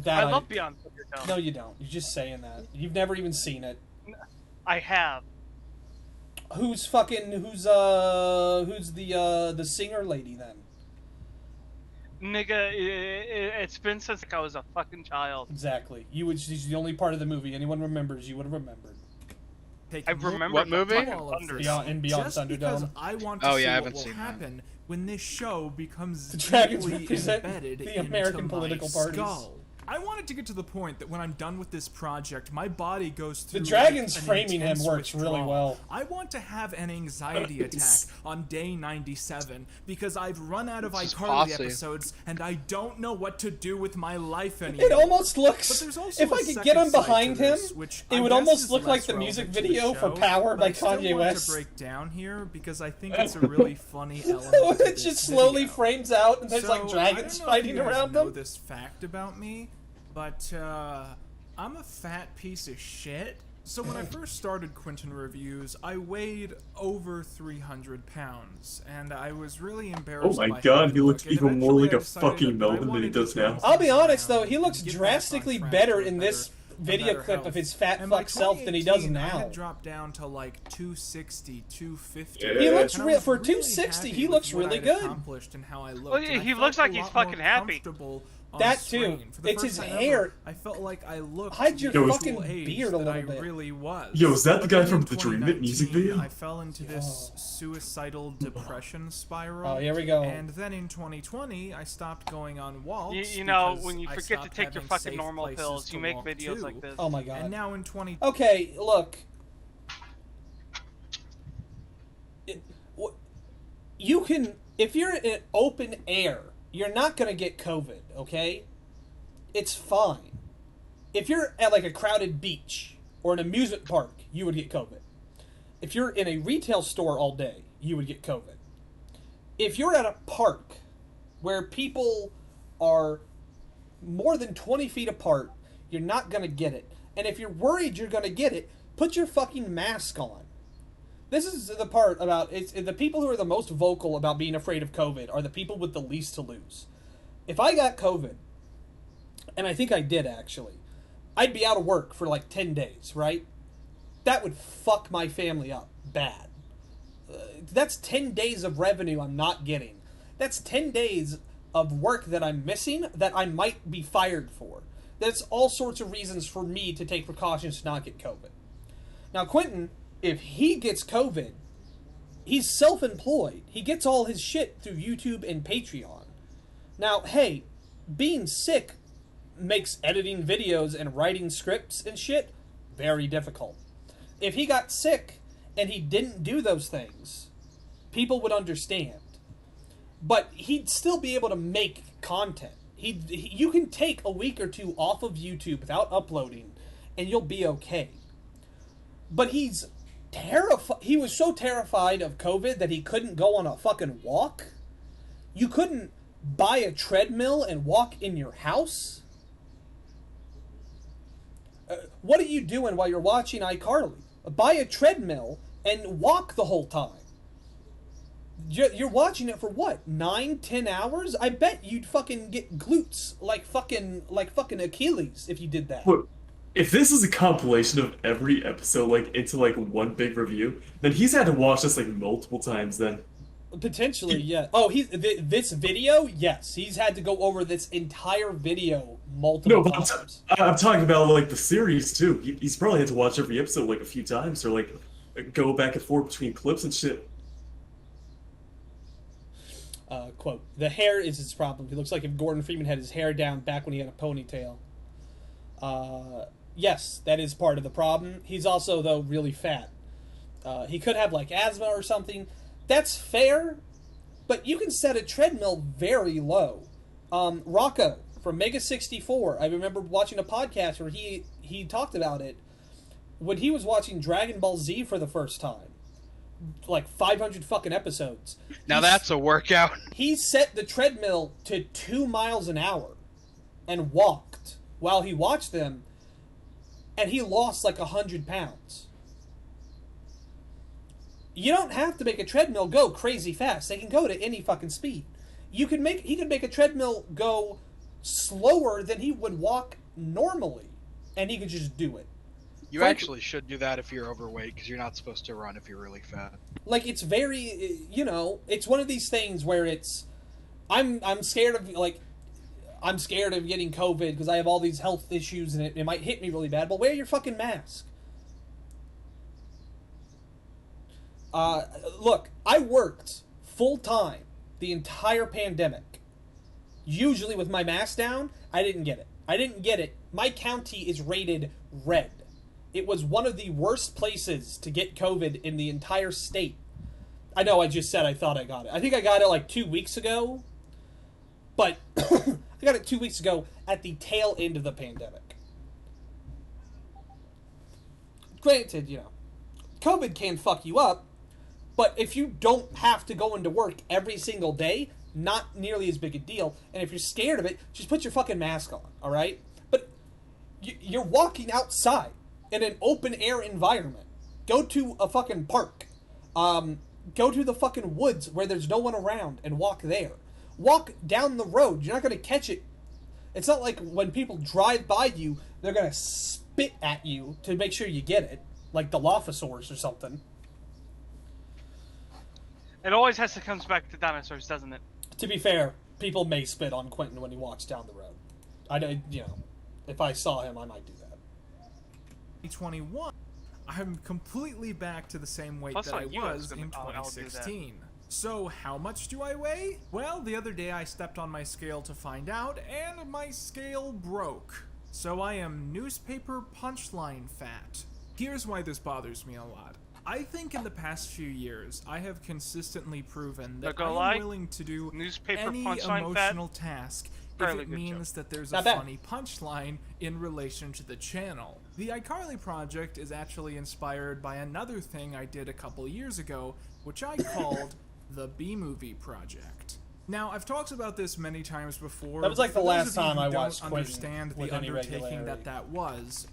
I love Beyond Thunderdome. No, you don't. You're just saying that. You've never even seen it. I have. Who's the singer lady then? Nigga, it's been since I was a fucking child. Exactly. She's the only part of the movie anyone remembers you would have remembered. I remember what movie? Beyond Just Thunderdome. because I want to Oh, see yeah, I what haven't will seen that. happen when this show becomes The dragons deeply represent embedded the American into political my parties. skull. I want it to get to the point that when I'm done with this project, my body goes through. The dragons like, an framing him intense works really withdrawal. well. I want to have an anxiety attack on day 97 because I've run out of This is iCarly posse. episodes and I don't know what to do with my life anymore. It almost looks. But there's also If a I could second get him side behind to him, this, which it I would guess almost is look like less the music relevant to the video for show, Power but by I still Kanye want West. to break down here because I think it's a really funny element. to It this just slowly video. frames out and there's So, like dragons I don't know fighting if you guys around know them. this fact about me, but I'm a fat piece of shit. So when I first started Quinton Reviews, I weighed over 300 pounds, and I was really embarrassed. Oh my by god, how he I looks looked, and even more eventually like I a decided fucking that I Melvin than he wanted does to now. I'll be honest though, down he looks and get back drastically on track better to in better- this a video better clip health. of his fat And by fuck self than he does 2018, I now. had dropped down to like 260, 250. Yeah. He looks and I real was for really 260. happy He with looks what really I'd good. accomplished and how I looked. Well, and I he felt looks like a he's lot more fucking happy. comfortable on That screen. too. For the It's first his time hair. ever, I felt like I looked Hide your the fucking actual age beard a that I little bit. really was. Yo, is that the But guy then from in the Dream It music 2019, video? I fell into this suicidal depression spiral. Oh, here we go. And then in 2020, I stopped going on walks. You know, because when you I forget to stopped take your having fucking safe normal places pills, to you make walk videos to. like this. Oh my god. And now in 20. Okay, look. You can, if you're in open air, you're not gonna get COVID. Okay, it's fine. If you're at like a crowded beach or an amusement park, you would get COVID. If you're in a retail store all day, you would get COVID. If you're at a park where people are more than 20 feet apart, you're not going to get it. And if you're worried you're going to get it, put your fucking mask on. This is the part about it's the people who are the most vocal about being afraid of COVID are the people with the least to lose. If I got COVID, and I think I did actually, I'd be out of work for like 10 days, right? That would fuck my family up bad. That's 10 days of revenue I'm not getting. That's 10 days of work that I'm missing that I might be fired for. That's all sorts of reasons for me to take precautions to not get COVID. Now, Quentin, if he gets COVID, he's self-employed. He gets all his shit through YouTube and Patreon. Now, hey, being sick makes editing videos and writing scripts and shit very difficult. If he got sick and he didn't do those things, people would understand. But he'd still be able to make content. You can take a week or two off of YouTube without uploading, and you'll be okay. But he's terrified. He was so terrified of COVID that he couldn't go on a fucking walk. You couldn't buy a treadmill and walk in your house. What are you doing while you're watching iCarly? Buy a treadmill and walk the whole time. You're watching it for what, 9-10 hours? I bet you'd fucking get glutes like fucking Achilles if you did that. What? If this is a compilation of every episode, like, into, like, one big review, then he's had to watch this, like, multiple times then. Potentially, yeah. Oh, this video? Yes. He's had to go over this entire video multiple times. I'm talking about, like, the series, too. He's probably had to watch every episode, like, a few times, or, like, go back and forth between clips and shit. Quote, the hair is his problem. He looks like if Gordon Freeman had his hair down back when he had a ponytail. Yes, that is part of the problem. He's also, though, really fat. He could have, like, asthma or something. That's fair, but you can set a treadmill very low. Rocco from Mega64, I remember watching a podcast where he talked about it when he was watching Dragon Ball Z for the first time. Like 500 fucking episodes. Now that's a workout. He set the treadmill to 2 miles an hour and walked while he watched them, and he lost like 100 pounds. You don't have to make a treadmill go crazy fast. They can go to any fucking speed. He could make a treadmill go slower than he would walk normally, and he could just do it. You actually should do that if you're overweight, because you're not supposed to run if you're really fat. Like, it's very, it's one of these things where it's, I'm scared of, like, I'm scared of getting COVID because I have all these health issues and it might hit me really bad, but wear your fucking mask. Look, I worked full-time the entire pandemic. Usually with my mask down, I didn't get it. My county is rated red. It was one of the worst places to get COVID in the entire state. I know I just said I thought I got it. I think I got it like 2 weeks ago. But I got it 2 weeks ago at the tail end of the pandemic. Granted, COVID can fuck you up. But if you don't have to go into work every single day, not nearly as big a deal. And if you're scared of it, just put your fucking mask on, alright? But you're walking outside in an open air environment. Go to a fucking park. Go to the fucking woods where there's no one around and walk there. Walk down the road. You're not going to catch it. It's not like when people drive by you, they're going to spit at you to make sure you get it. Like Dilophosaurus or something. It always has to come back to dinosaurs, doesn't it? To be fair, people may spit on Quentin when he walks down the road. I know, if I saw him, I might do that. 2021, I'm completely back to the same weight that I was in 2016. So how much do I weigh? Well, the other day I stepped on my scale to find out, and my scale broke. So I am newspaper punchline fat. Here's why this bothers me a lot. I think in the past few years, I have consistently proven that I am willing to do any emotional task if it means that there's a funny punchline in relation to the channel. The iCarly project is actually inspired by another thing I did a couple years ago, which I called the B-Movie Project. Now, I've talked about this many times before. That was like the last time I watched Quinton understand the undertaking that was.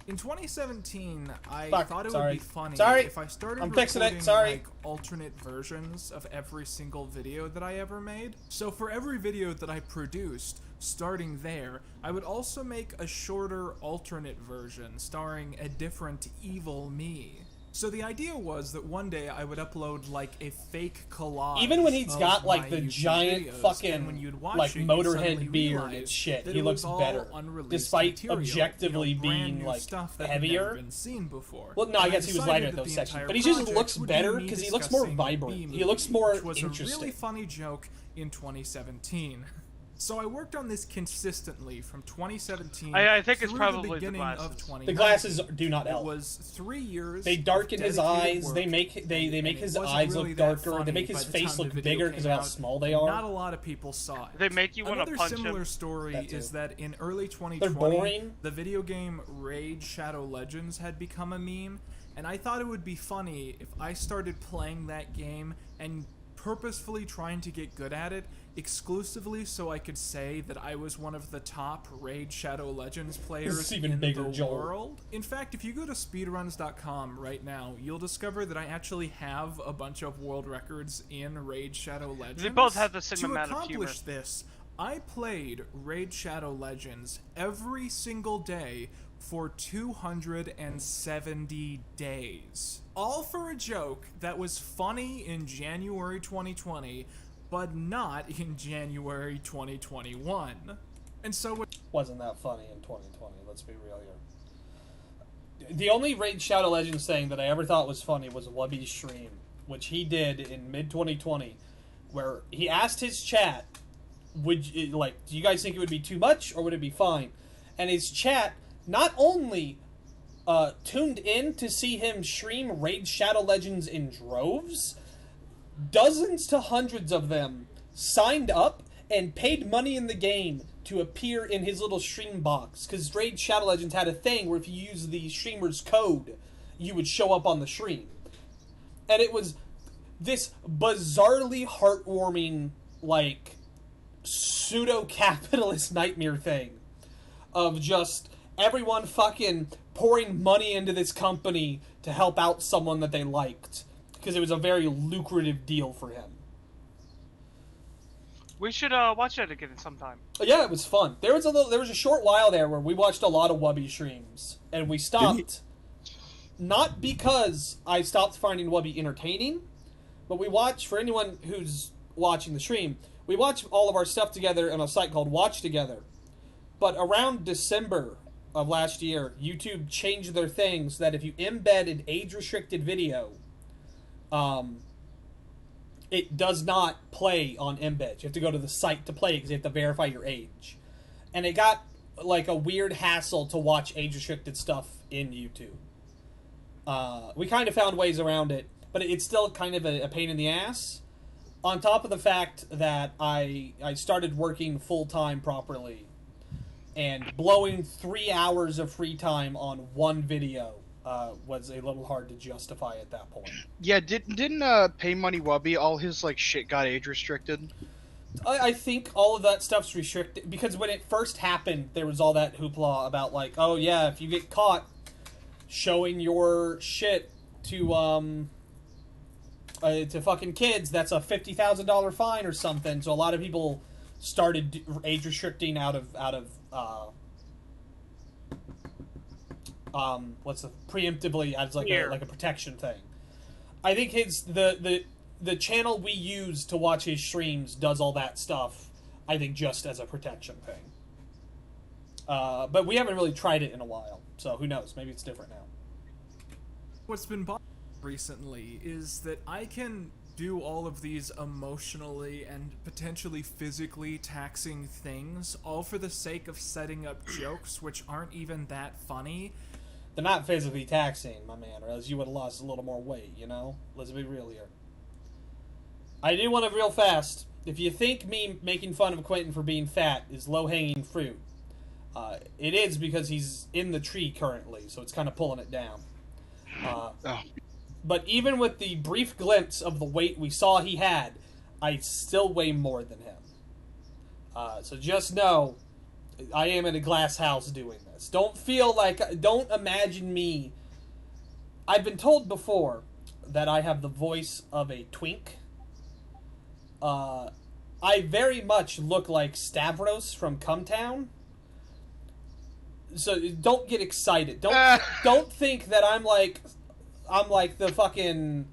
In 2017, I thought it would be funny if I started recording like alternate versions of every single video that I ever made. So for every video that I produced, starting there, I would also make a shorter alternate version starring a different evil me. So the idea was that one day I would upload like a fake collage. Even when he's got like the giant fucking like Motorhead beard and shit, he looks better, despite objectively being like heavier. Well, no, I guess he was lighter in those sections, but he just looks better because he looks more vibrant. He looks more interesting. Which was a really funny joke in 2017. So I worked on this consistently from 2017 I think it's through probably the beginning the of 2019. The glasses do not help. It was 3 years. They darken his eyes. They make his eyes look darker. They make his face look bigger because of how small they are. Not a lot of people saw it. They make you want to punch him. Another similar story is that in early 2020, they're boring. The video game Raid Shadow Legends had become a meme. and I thought it would be funny if I started playing that game and purposefully trying to get good at it exclusively so I could say that I was one of the top Raid Shadow Legends players even in bigger, the Joel. world. In fact, if you go to speedruns.com right now, you'll discover that I actually have a bunch of world records in Raid Shadow Legends. They both have the same To amount of humor. accomplish this, I played Raid Shadow Legends every single day for 270 days. All for a joke that was funny in January 2020, but not in January 2021. And so Wasn't that funny in 2020, let's be real here. The only Raid Shadow Legends thing that I ever thought was funny was Wubby's stream, which he did in mid-2020, where he asked his chat, do you guys think it would be too much, or would it be fine? And his chat not only tuned in to see him stream Raid Shadow Legends in droves, dozens to hundreds of them signed up and paid money in the game to appear in his little stream box, because Raid Shadow Legends had a thing where if you use the streamer's code, you would show up on the stream. And it was this bizarrely heartwarming, like, pseudo-capitalist nightmare thing of just everyone fucking pouring money into this company to help out someone that they liked, because it was a very lucrative deal for him. We should watch that again sometime. Yeah, it was fun. There was a short while there where we watched a lot of Wubby streams, and we stopped. Not because I stopped finding Wubby entertaining, but we watched, for anyone who's watching the stream, we watch all of our stuff together on a site called Watch Together. But around December of last year, YouTube changed their things that if you embed an age-restricted video, it does not play on embed. You have to go to the site to play it because you have to verify your age. And it got like a weird hassle to watch age-restricted stuff in YouTube. We kind of found ways around it, but it's still kind of a pain in the ass. On top of the fact that I started working full-time properly, and blowing 3 hours of free time on one video was a little hard to justify at that point. Yeah, didn't Pay Money Wubby, all his like shit got age restricted? I think all of that stuff's restricted, because when it first happened, there was all that hoopla about like, oh yeah, if you get caught showing your shit to fucking kids, that's a $50,000 fine or something. So a lot of people started age restricting out of preemptively as like a protection thing. I think the channel we use to watch his streams does all that stuff, I think, just as a protection thing. But we haven't really tried it in a while, so who knows? Maybe it's different now. what's been bothering me recently is that I can do all of these emotionally and potentially physically taxing things, all for the sake of setting up jokes which aren't even that funny. They're not physically taxing, my man, or else you would have lost a little more weight, you know? Let's be real here. I do want to real fast. If you think me making fun of Quinton for being fat is low-hanging fruit, it is because he's in the tree currently, so it's kind of pulling it down. But even with the brief glimpse of the weight we saw he had, I still weigh more than him. So just know, I am in a glass house doing this. Don't imagine me. I've been told before that I have the voice of a twink. I very much look like Stavros from Cumtown. So don't get excited. Don't think that I'm like the fucking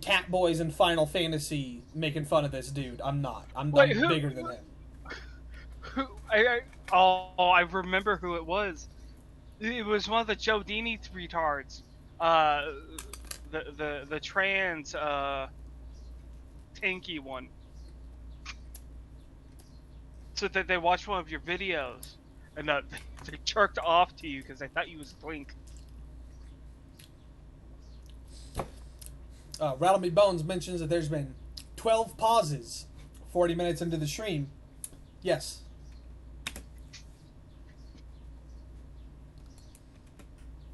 cat boys in Final Fantasy making fun of this dude. I'm not. I'm bigger than him. I remember who it was. It was one of the Joe Dini retards. The trans tanky one. So that they watched one of your videos and they jerked off to you because they thought you was a twink. Rattle Me Bones mentions that there's been 12 pauses 40 minutes into the stream. Yes.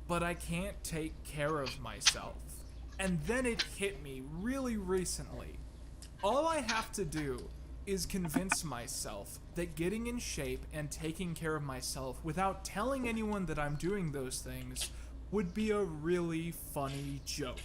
but I can't take care of myself. And then it hit me really recently. All I have to do is convince myself that getting in shape and taking care of myself without telling anyone that I'm doing those things would be a really funny joke.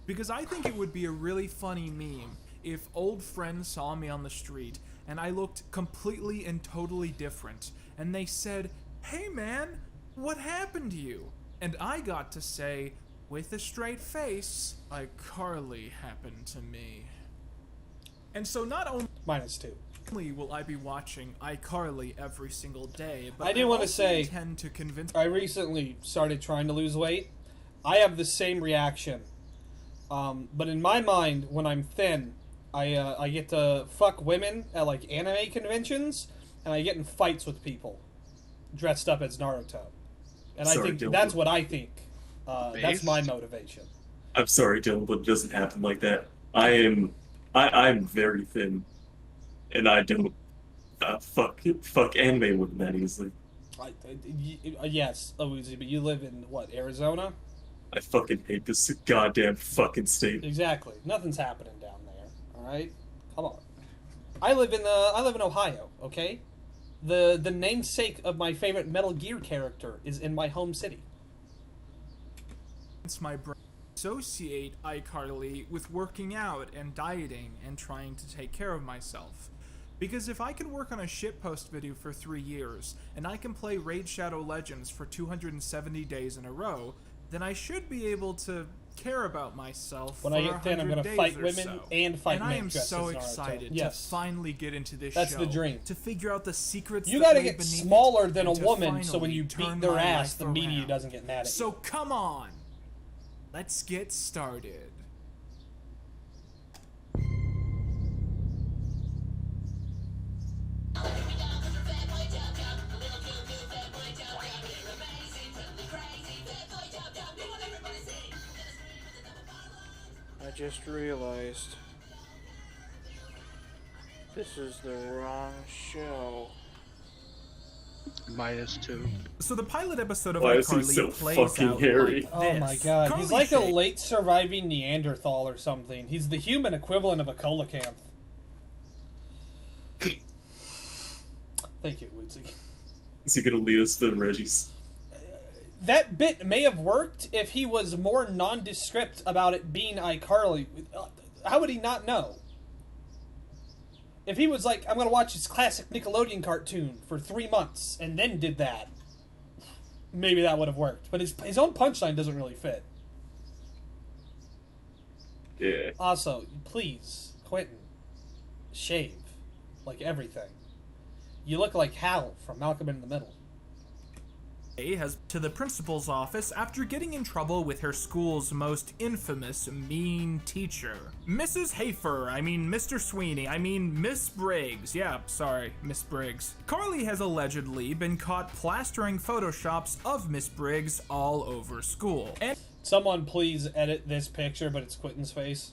Because I think it would be a really funny meme if old friends saw me on the street and I looked completely and totally different, and they said, "Hey man, what happened to you?" And I got to say, with a straight face, iCarly happened to me. And so not only -2. will I be watching iCarly every single day, but I do want to also say, intend to convince. I recently started trying to lose weight. I have the same reaction. But in my mind, when I'm thin, I get to fuck women at like anime conventions, and I get in fights with people dressed up as Naruto. And I think that's what I think. That's my motivation. I'm sorry, Dylan, but it doesn't happen like that. I'm very thin, and I don't fuck anime women that easily. Yes, Awuzi, but you live in what, Arizona? I fucking hate this goddamn fucking state. Exactly. Nothing's happening down there. All right, come on. I live in Ohio. Okay, the namesake of my favorite Metal Gear character is in my home city. It's my brain associate iCarly with working out and dieting and trying to take care of myself. Because if I can work on a shitpost video for 3 years, and I can play Raid Shadow Legends for 270 days in a row, then I should be able to care about myself When for I get thin, I'm 100 gonna days fight or women so. and fight and men I am dressed so as Naruto. excited Yes. to finally get into this That's show. the dream. To figure out the secrets You that gotta lay get beneath smaller it, than a and to woman, so when finally you turn beat their my ass, life the media around. doesn't get mad at So you. come on, let's get started. I just realized this is the wrong show. -2. So the pilot episode of Why is he iCarly so plays fucking out hairy? like Oh this. my god, he's Carly like a Shay- late surviving Neanderthal or something. He's the human equivalent of a coelacanth. Thank you, Woodsy. Is he gonna lead us to the Reggies? That bit may have worked if he was more nondescript about it being iCarly. How would he not know? If he was like, I'm gonna watch this classic Nickelodeon cartoon for 3 months, and then did that, maybe that would have worked. But his own punchline doesn't really fit. Yeah. Also, please, Quentin, shave. Like everything. You look like Hal from Malcolm in the Middle. has to the principal's office after getting in trouble with her school's most infamous mean teacher. Mrs. Hafer, Mr. Sweeney, Miss Briggs. Yeah, sorry, Miss Briggs. Carly has allegedly been caught plastering photoshops of Miss Briggs all over school. And someone please edit this picture, but it's Quentin's face.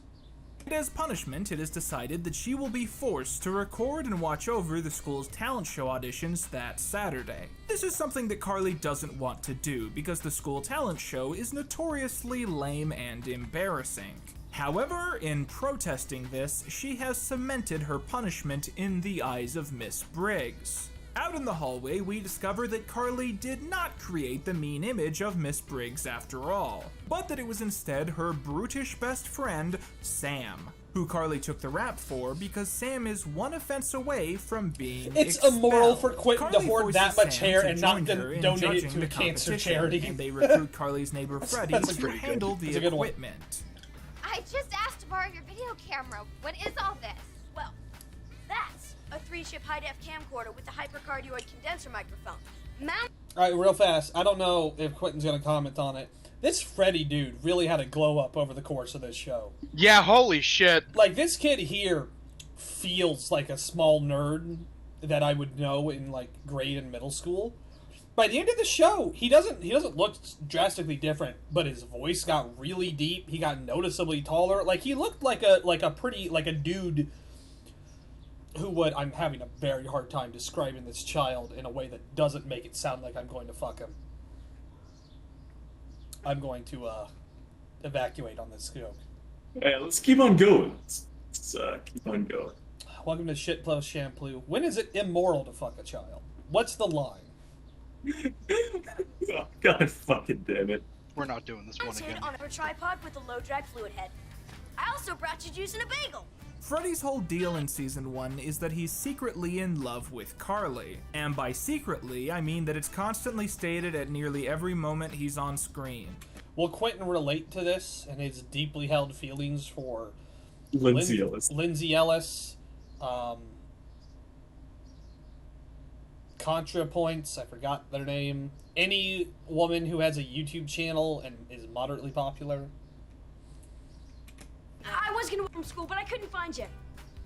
And as punishment, it is decided that she will be forced to record and watch over the school's talent show auditions that Saturday. This is something that Carly doesn't want to do because the school talent show is notoriously lame and embarrassing. However, in protesting this, she has cemented her punishment in the eyes of Miss Briggs. Out in the hallway, we discover that Carly did not create the mean image of Miss Briggs after all, but that it was instead her brutish best friend, Sam, who Carly took the rap for because Sam is one offense away from being It's expelled. immoral for Quentin Carly to hoard forces that much Sam hair to and not join her in donate it judging to a the cancer competition, charity. and they recruit Carly's neighbor Freddie that's to pretty good. handle That's the a good one. equipment. I just asked to borrow your video camera. What is all this? Well, that's a 3-chip high-def camcorder with a hypercardioid condenser microphone. Alright, real fast. I don't know if Quentin's gonna comment on it. This Freddy dude really had a glow up over the course of this show. Yeah, holy shit. Like, this kid here feels like a small nerd that I would know in, like, grade and middle school. By the end of the show, he doesn't look drastically different, but his voice got really deep. He got noticeably taller. Like, he looked like a dude who would... I'm having a very hard time describing this child in a way that doesn't make it sound like I'm going to fuck him. I'm going to evacuate on this joke. Hey, let's keep on going. Let's keep on going. Welcome to Shitpost Shampoo. When is it immoral to fuck a child? What's the line? Oh, God fucking damn it. We're not doing this one again. On a tripod with a low drag fluid head. I also brought you juice and a bagel. Freddy's whole deal in Season 1 is that he's secretly in love with Carly. And by secretly, I mean that it's constantly stated at nearly every moment he's on screen. Will Quinton relate to this and his deeply held feelings for Lindsay Ellis. Lindsay Ellis, ContraPoints, I forgot their name. Any woman who has a YouTube channel and is moderately popular. I was gonna work from school, but I couldn't find you.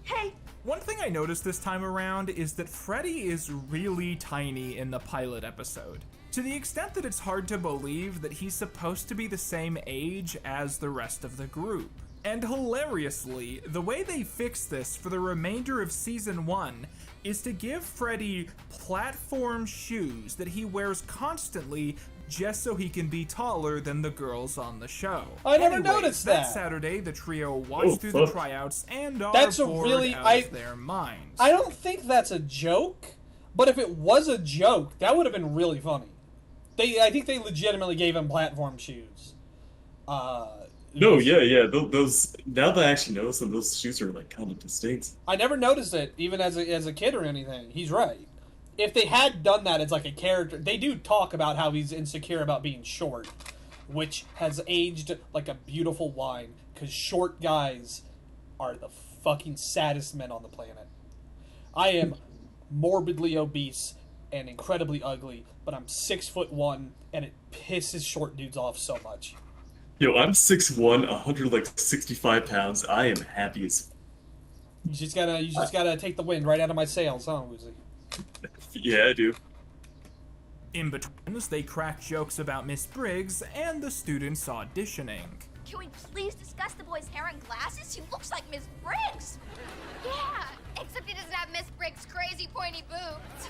Hey. One thing I noticed this time around is that Freddy is really tiny in the pilot episode. To the extent that it's hard to believe that he's supposed to be the same age as the rest of the group. And hilariously, the way they fix this for the remainder of Season 1 is to give Freddy platform shoes that he wears constantly just so he can be taller than the girls on the show. I never noticed that. Saturday, the trio watched through the tryouts and are That's a bored really out of their minds. I don't think that's a joke, but if it was a joke, that would have been really funny. I think they legitimately gave him platform shoes. No, yeah. Those now that I actually notice them, those shoes are like kind of distinct. I never noticed it, even as a kid or anything. He's right. If they had done that as like a character, they do talk about how he's insecure about being short, which has aged like a beautiful wine, because short guys are the fucking saddest men on the planet. I am morbidly obese and incredibly ugly, but I'm 6'1", and it pisses short dudes off so much. Yo, I'm 6'1", 165 pounds. I am happy as. You just gotta take the wind right out of my sails, huh, Woozy? Yeah, I do. In between, they crack jokes about Miss Briggs and the students auditioning. Can we please discuss the boy's hair and glasses? He looks like Miss Briggs. Yeah, except he doesn't have Miss Briggs' crazy pointy boobs.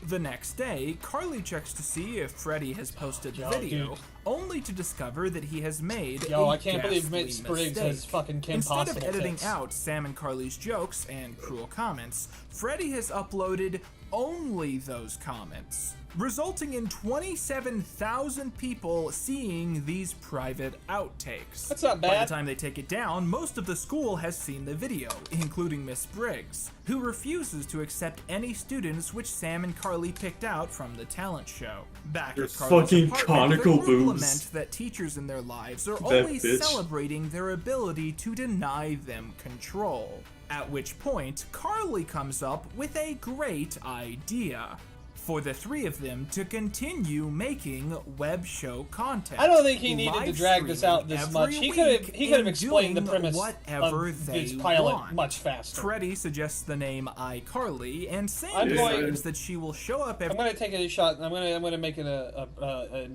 The next day, Carly checks to see if Freddy has posted the video, only to discover that he has made I can't believe Miss Briggs has fucking Kim Instead Possible of editing tits. out Sam and Carly's jokes and cruel comments, Freddy has uploaded only those comments, resulting in 27,000 people seeing these private outtakes. That's not By bad. the time they take it down, most of the school has seen the video, including Miss Briggs, who refuses to accept any students which Sam and Carly picked out from the talent show. Back Your at Carly's fucking apartment, conical the group boobs. lament that teachers in their lives are That always bitch. celebrating their ability to deny them control. At which point, Carly comes up with a great idea for the three of them to continue making web show content. I don't think he needed to live drag this out this streaming much. every He could have week explained the and premise doing whatever of they his pilot want. much faster. Freddy suggests the name iCarly, and Sam I'm going- decides that she will show up every. I'm gonna take a shot. I'm gonna make it a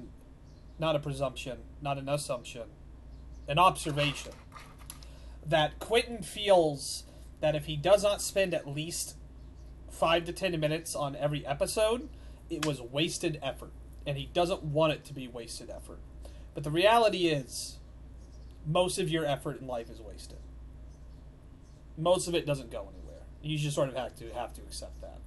not a presumption, not an assumption, an observation that Quinton feels that if he does not spend at least 5 to 10 minutes on every episode, it was wasted effort, and he doesn't want it to be wasted effort. But the reality is, most of your effort in life is wasted. Most of it doesn't go anywhere. You just sort of have to accept that.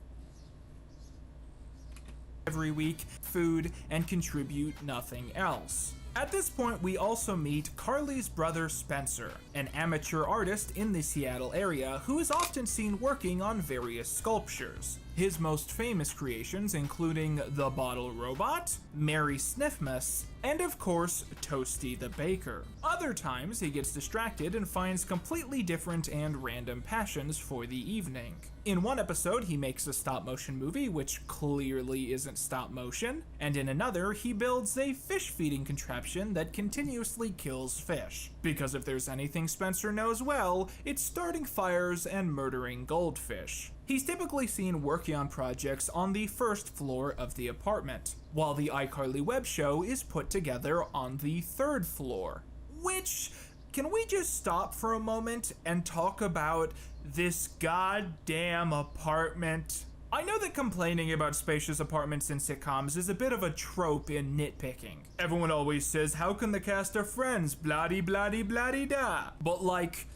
Every week, food, and contribute nothing else. At this point, we also meet Carly's brother Spencer, an amateur artist in the Seattle area who is often seen working on various sculptures. His most famous creations including the Bottle Robot, Mary Sniffmas, and of course, Toasty the Baker. Other times, he gets distracted and finds completely different and random passions for the evening. In one episode, he makes a stop-motion movie, which clearly isn't stop-motion, and in another, he builds a fish-feeding contraption that continuously kills fish. Because if there's anything Spencer knows well, it's starting fires and murdering goldfish. He's typically seen working on projects on the first floor of the apartment, while the iCarly web show is put together on the third floor. Which, can we just stop for a moment and talk about this goddamn apartment? I know that complaining about spacious apartments in sitcoms is a bit of a trope in nitpicking. Everyone always says, how can the cast of Friends, blah-de-blah-de-blah-de-da. But like,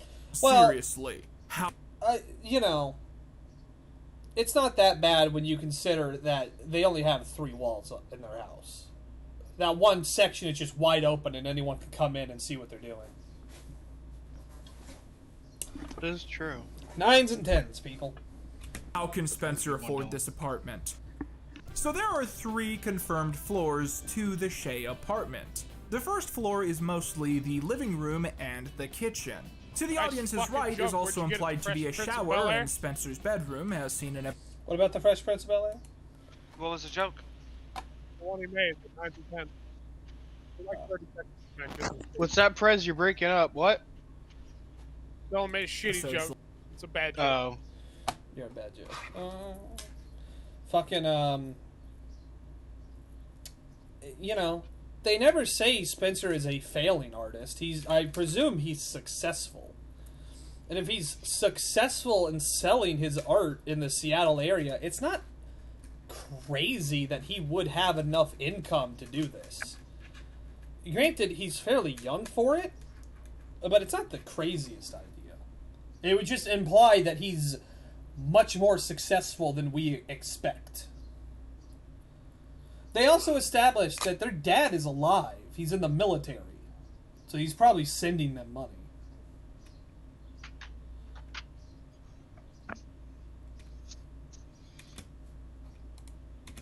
Well, seriously, how? You know, it's not that bad when you consider that they only have 3 walls in their house. That one section is just wide open and anyone can come in and see what they're doing. That is true. 9s and 10s, people. How can Spencer afford this apartment? So there are 3 confirmed floors to the Shea apartment. The first floor is mostly the living room and the kitchen. To the audience's right is also implied to be a shower in Spencer's bedroom, as seen in What about the Fresh Prince of Bel-Air? What was the joke? The one he made, the 9 to 10. Like 30 seconds. What's that, Prez? You're breaking up. What? Don't make a shitty joke. It's a bad joke. Oh. You're a bad joke. Fucking, you know, they never say Spencer is a failing artist. I presume he's successful. And if he's successful in selling his art in the Seattle area, it's not crazy that he would have enough income to do this. Granted, he's fairly young for it, but it's not the craziest idea. It would just imply that he's much more successful than we expect. They also established that their dad is alive. He's in the military. So he's probably sending them money.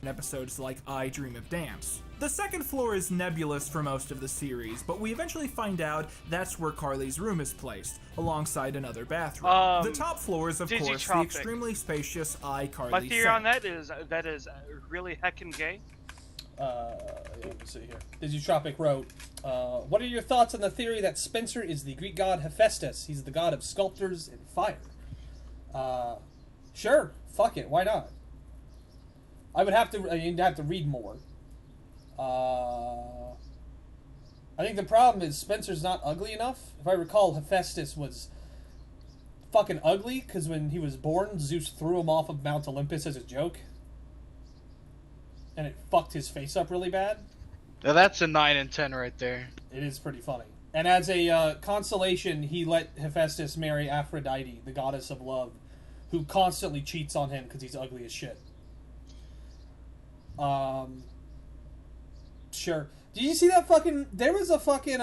episodes like I Dream of Dance. The second floor is nebulous for most of the series, but we eventually find out that's where Carly's room is placed, alongside another bathroom. The top floor is, of course, the extremely spacious iCarly My theory set. on that is really heckin' gay. Let me see here. Digitropic wrote, what are your thoughts on the theory that Spencer is the Greek god Hephaestus? He's the god of sculptors and fire. Sure, fuck it, why not? You'd have to read more. I think the problem is Spencer's not ugly enough. If I recall, Hephaestus was fucking ugly, because when he was born, Zeus threw him off of Mount Olympus as a joke. And it fucked his face up really bad. Now that's a 9 and 10 right there. It is pretty funny. And as a consolation, he let Hephaestus marry Aphrodite, the goddess of love, who constantly cheats on him because he's ugly as shit. Sure. Did you see that fucking... There was a fucking,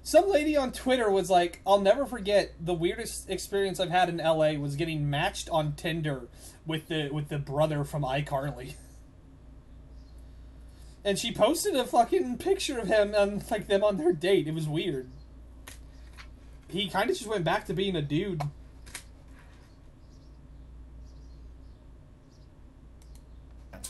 some lady on Twitter was like, I'll never forget, the weirdest experience I've had in LA was getting matched on Tinder with the brother from iCarly. And she posted a fucking picture of him and like them on their date. It was weird. He kind of just went back to being a dude.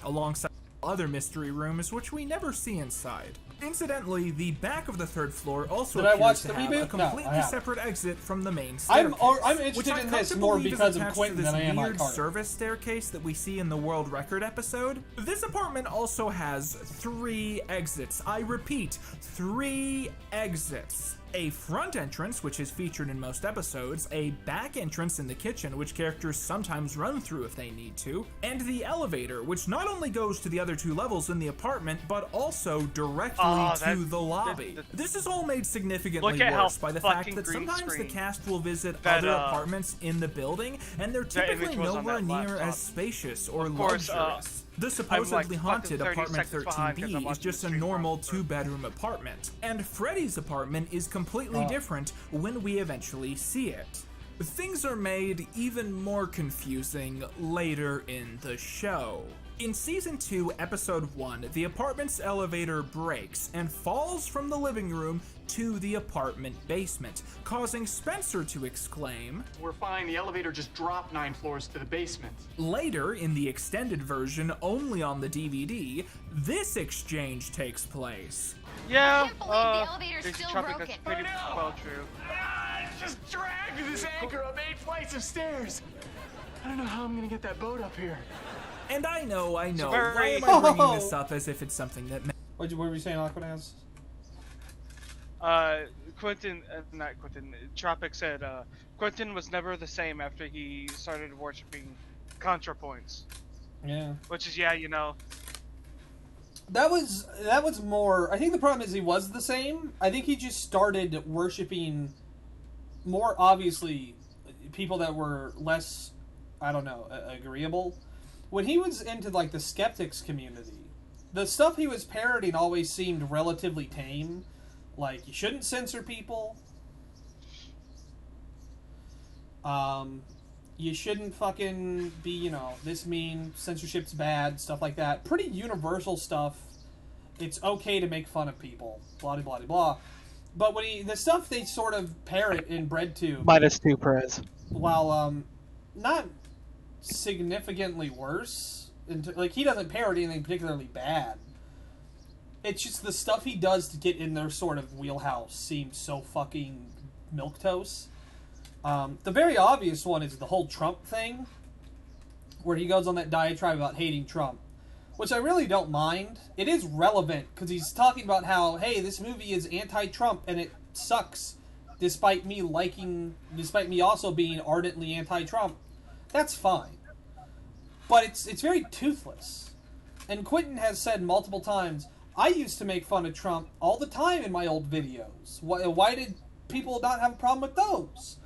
Alongside other mystery rooms, which we never see inside. Incidentally, the back of the third floor also appears to have a completely separate exit from the main staircase. I'm interested in this more because of Quinton than I am weird iCarly. service staircase that we see in the World Record episode. This apartment also has 3 exits. I repeat, 3 exits. A front entrance, which is featured in most episodes, a back entrance in the kitchen, which characters sometimes run through if they need to, and the elevator, which not only goes to the other 2 levels in the apartment, but also directly to the lobby. This is all made significantly worse by the fact that sometimes the cast will visit other apartments in the building, and they're typically nowhere near as spacious or luxurious. The supposedly haunted apartment 13B is just a normal 2-bedroom apartment, and Freddy's apartment is completely different when we eventually see it. Things are made even more confusing later in the show. In Season 2, Episode 1, the apartment's elevator breaks and falls from the living room to the apartment basement, causing Spencer to exclaim, "We're fine, the elevator just dropped 9 floors to the basement." Later, in the extended version, only on the DVD, this exchange takes place. I Yeah, can't believe the elevator's still broken. That's pretty well true. Just dragged this anchor up 8 flights of stairs. I don't know how I'm gonna get that boat up here. And I know, why am I bringing this up as if it's something that... What were you saying, Aquanaz? Tropic said, Quentin was never the same after he started worshipping ContraPoints. Yeah. Which is, yeah, you know. That was more. I think the problem is he was the same. I think he just started worshiping more obviously people that were less, I don't know, agreeable. When he was into like the skeptics community, the stuff he was parroting always seemed relatively tame. Like, you shouldn't censor people. You shouldn't fucking be, you know, this mean, censorship's bad, stuff like that. Pretty universal stuff. It's okay to make fun of people, blah, blah, blah, blah. But when the stuff they sort of parrot in BreadTube... -2, Perez. While, not significantly worse, like, he doesn't parrot anything particularly bad. It's just the stuff he does to get in their sort of wheelhouse seems so fucking milquetoast. The very obvious one is the whole Trump thing, where he goes on that diatribe about hating Trump, which I really don't mind. It is relevant, because he's talking about how, hey, this movie is anti-Trump, and it sucks, despite me also being ardently anti-Trump. That's fine. But it's very toothless. And Quinton has said multiple times, I used to make fun of Trump all the time in my old videos. Why did people not have a problem with those?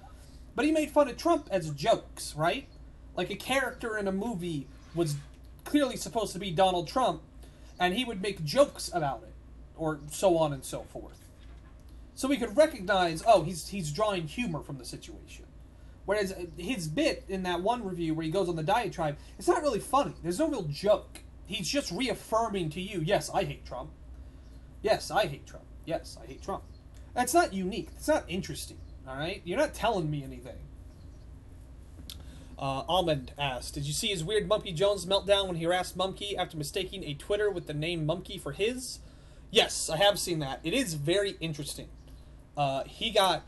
But he made fun of Trump as jokes, right? Like a character in a movie was clearly supposed to be Donald Trump, and he would make jokes about it, or so on and so forth. So we could recognize, oh, he's drawing humor from the situation. Whereas his bit in that one review where he goes on the diatribe, it's not really funny. There's no real joke. He's just reaffirming to you, yes, I hate Trump. Yes, I hate Trump. Yes, I hate Trump. That's not unique. It's not interesting. Alright? You're not telling me anything. Almond asked, did you see his weird Mumkey Jones meltdown when he harassed Mumkey after mistaking a Twitter with the name Mumkey for his? Yes, I have seen that. It is very interesting. He got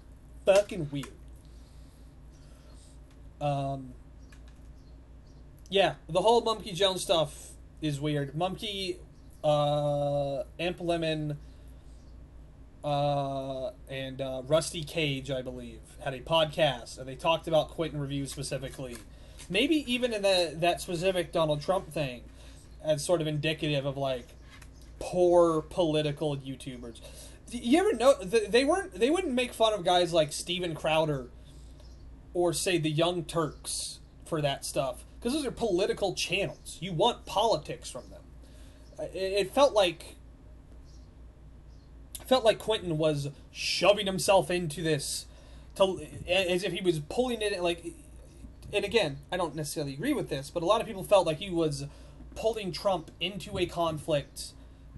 fucking weird. Yeah, the whole Mumkey Jones stuff is weird. Mumkey, Amp Lemon, and Rusty Cage, I believe, had a podcast, and they talked about Quinton reviews specifically. Maybe even in that specific Donald Trump thing, as sort of indicative of like poor political YouTubers. You ever know they wouldn't make fun of guys like Steven Crowder or say the Young Turks for that stuff, because those are political channels. You want politics from them. It felt like Quinton was shoving himself into this, as if he was pulling it, like, and again, I don't necessarily agree with this, but a lot of people felt like he was pulling Trump into a conflict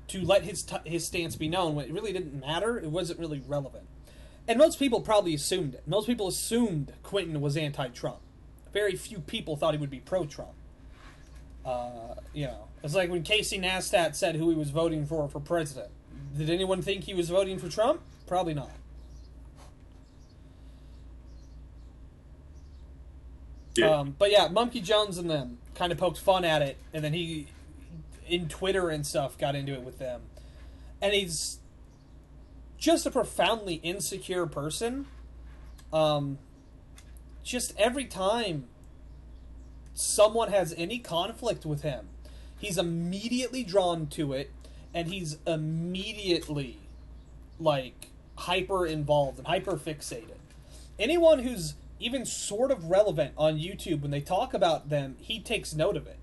to let his stance be known, when it really didn't matter. It wasn't really relevant. And most people probably assumed it. Most people assumed Quinton was anti-Trump. Very few people thought he would be pro-Trump. You know, it's like when Casey Neistat said who he was voting for president. Did anyone think he was voting for Trump? Probably not. Yeah. But yeah, Mumkey Jones and them kind of poked fun at it, and then he, in Twitter and stuff, got into it with them. And he's just a profoundly insecure person. Just every time someone has any conflict with him, he's immediately drawn to it, and he's immediately, like, hyper involved and hyper fixated. Anyone who's even sort of relevant on YouTube, when they talk about them, he takes note of it.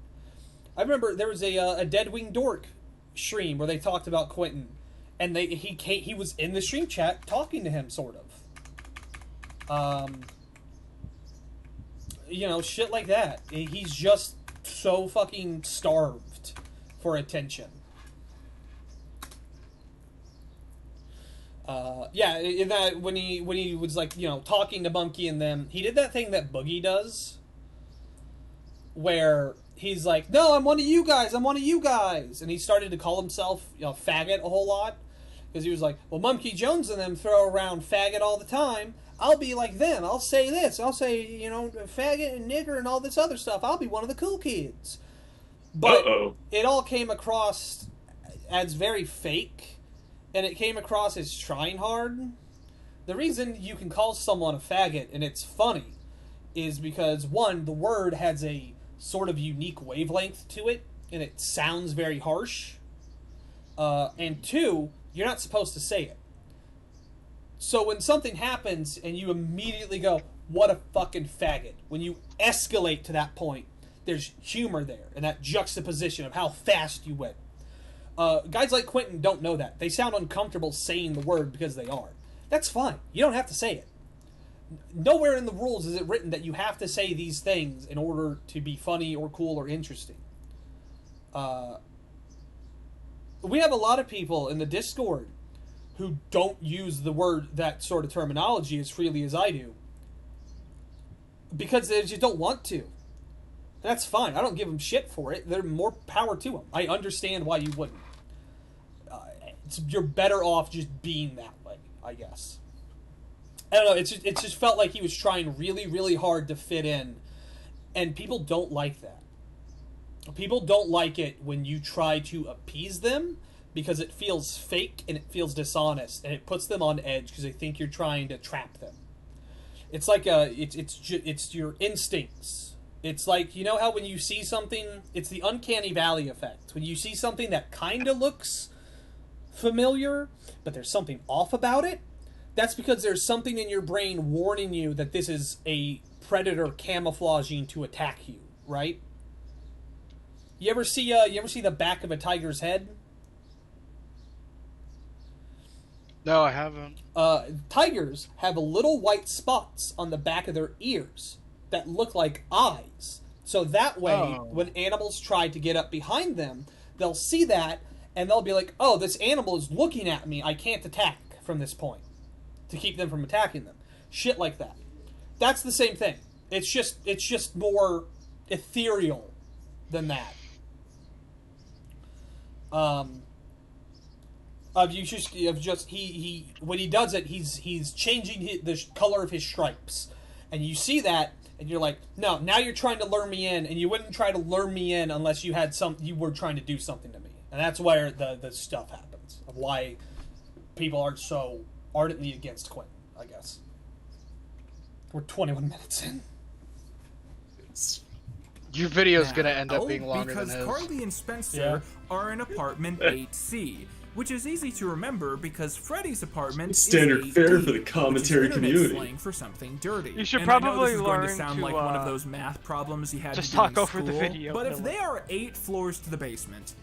I remember there was a Dead Wing Dork stream where they talked about Quinton, and he was in the stream chat talking to him, sort of. You know, shit like that. He's just so fucking starved for attention. Yeah, in that when he was, like, you know, talking to Mumkey and them, he did that thing that Boogie does, where he's like, no, I'm one of you guys, and he started to call himself, you know, faggot a whole lot, because he was like, well, Mumkey Jones and them throw around faggot all the time, I'll be like them, I'll say this, I'll say, you know, faggot and nigger and all this other stuff, I'll be one of the cool kids. But it all came across as very fake, and it came across as trying hard. The reason you can call someone a faggot and it's funny is because, one, the word has a sort of unique wavelength to it, and it sounds very harsh. And 2, you're not supposed to say it. So when something happens and you immediately go, what a fucking faggot, when you escalate to that point, there's humor there, and that juxtaposition of how fast you went. Guys like Quinton don't know that. They sound uncomfortable saying the word because they are. That's fine. You don't have to say it. Nowhere in the rules is it written that you have to say these things in order to be funny or cool or interesting. We have a lot of people in the Discord who don't use the word, that sort of terminology, as freely as I do, because they just don't want to. That's fine. I don't give them shit for it. They're more power to them. I understand why you wouldn't. You're better off just being that way, I guess. I don't know. It just felt like he was trying really, really hard to fit in, and people don't like that. People don't like it when you try to appease them, because it feels fake and it feels dishonest, and it puts them on edge because they think you're trying to trap them. It's like it's your instincts. It's like, you know how when you see something, it's the uncanny valley effect. When you see something that kind of looks familiar, but there's something off about it, that's because there's something in your brain warning you that this is a predator camouflaging to attack you, right? You ever see the back of a tiger's head? No, I haven't. Tigers have little white spots on the back of their ears that look like eyes. So that way, when animals try to get up behind them, they'll see that, and they'll be like, oh, this animal is looking at me, I can't attack from this point, to keep them from attacking them. Shit like that. That's the same thing. It's just more ethereal than that. He when he does it, he's changing the color of his stripes, and you see that, and you're like, no, now you're trying to lure me in, and you wouldn't try to lure me in unless you were trying to do something to me, and that's where the stuff happens of why people are so ardently against Quinton, I guess. We're 21 minutes in. Your video's gonna end up being longer than his. Because Carly and Spencer are in apartment 8C, which is easy to remember because Freddy's apartment standard is fare for the commentary community. Slang for something dirty. You should and probably I know this is learn going to sound to, like one of those math problems you had just to do talk in over school, the video. but if they are 8 floors to the basement,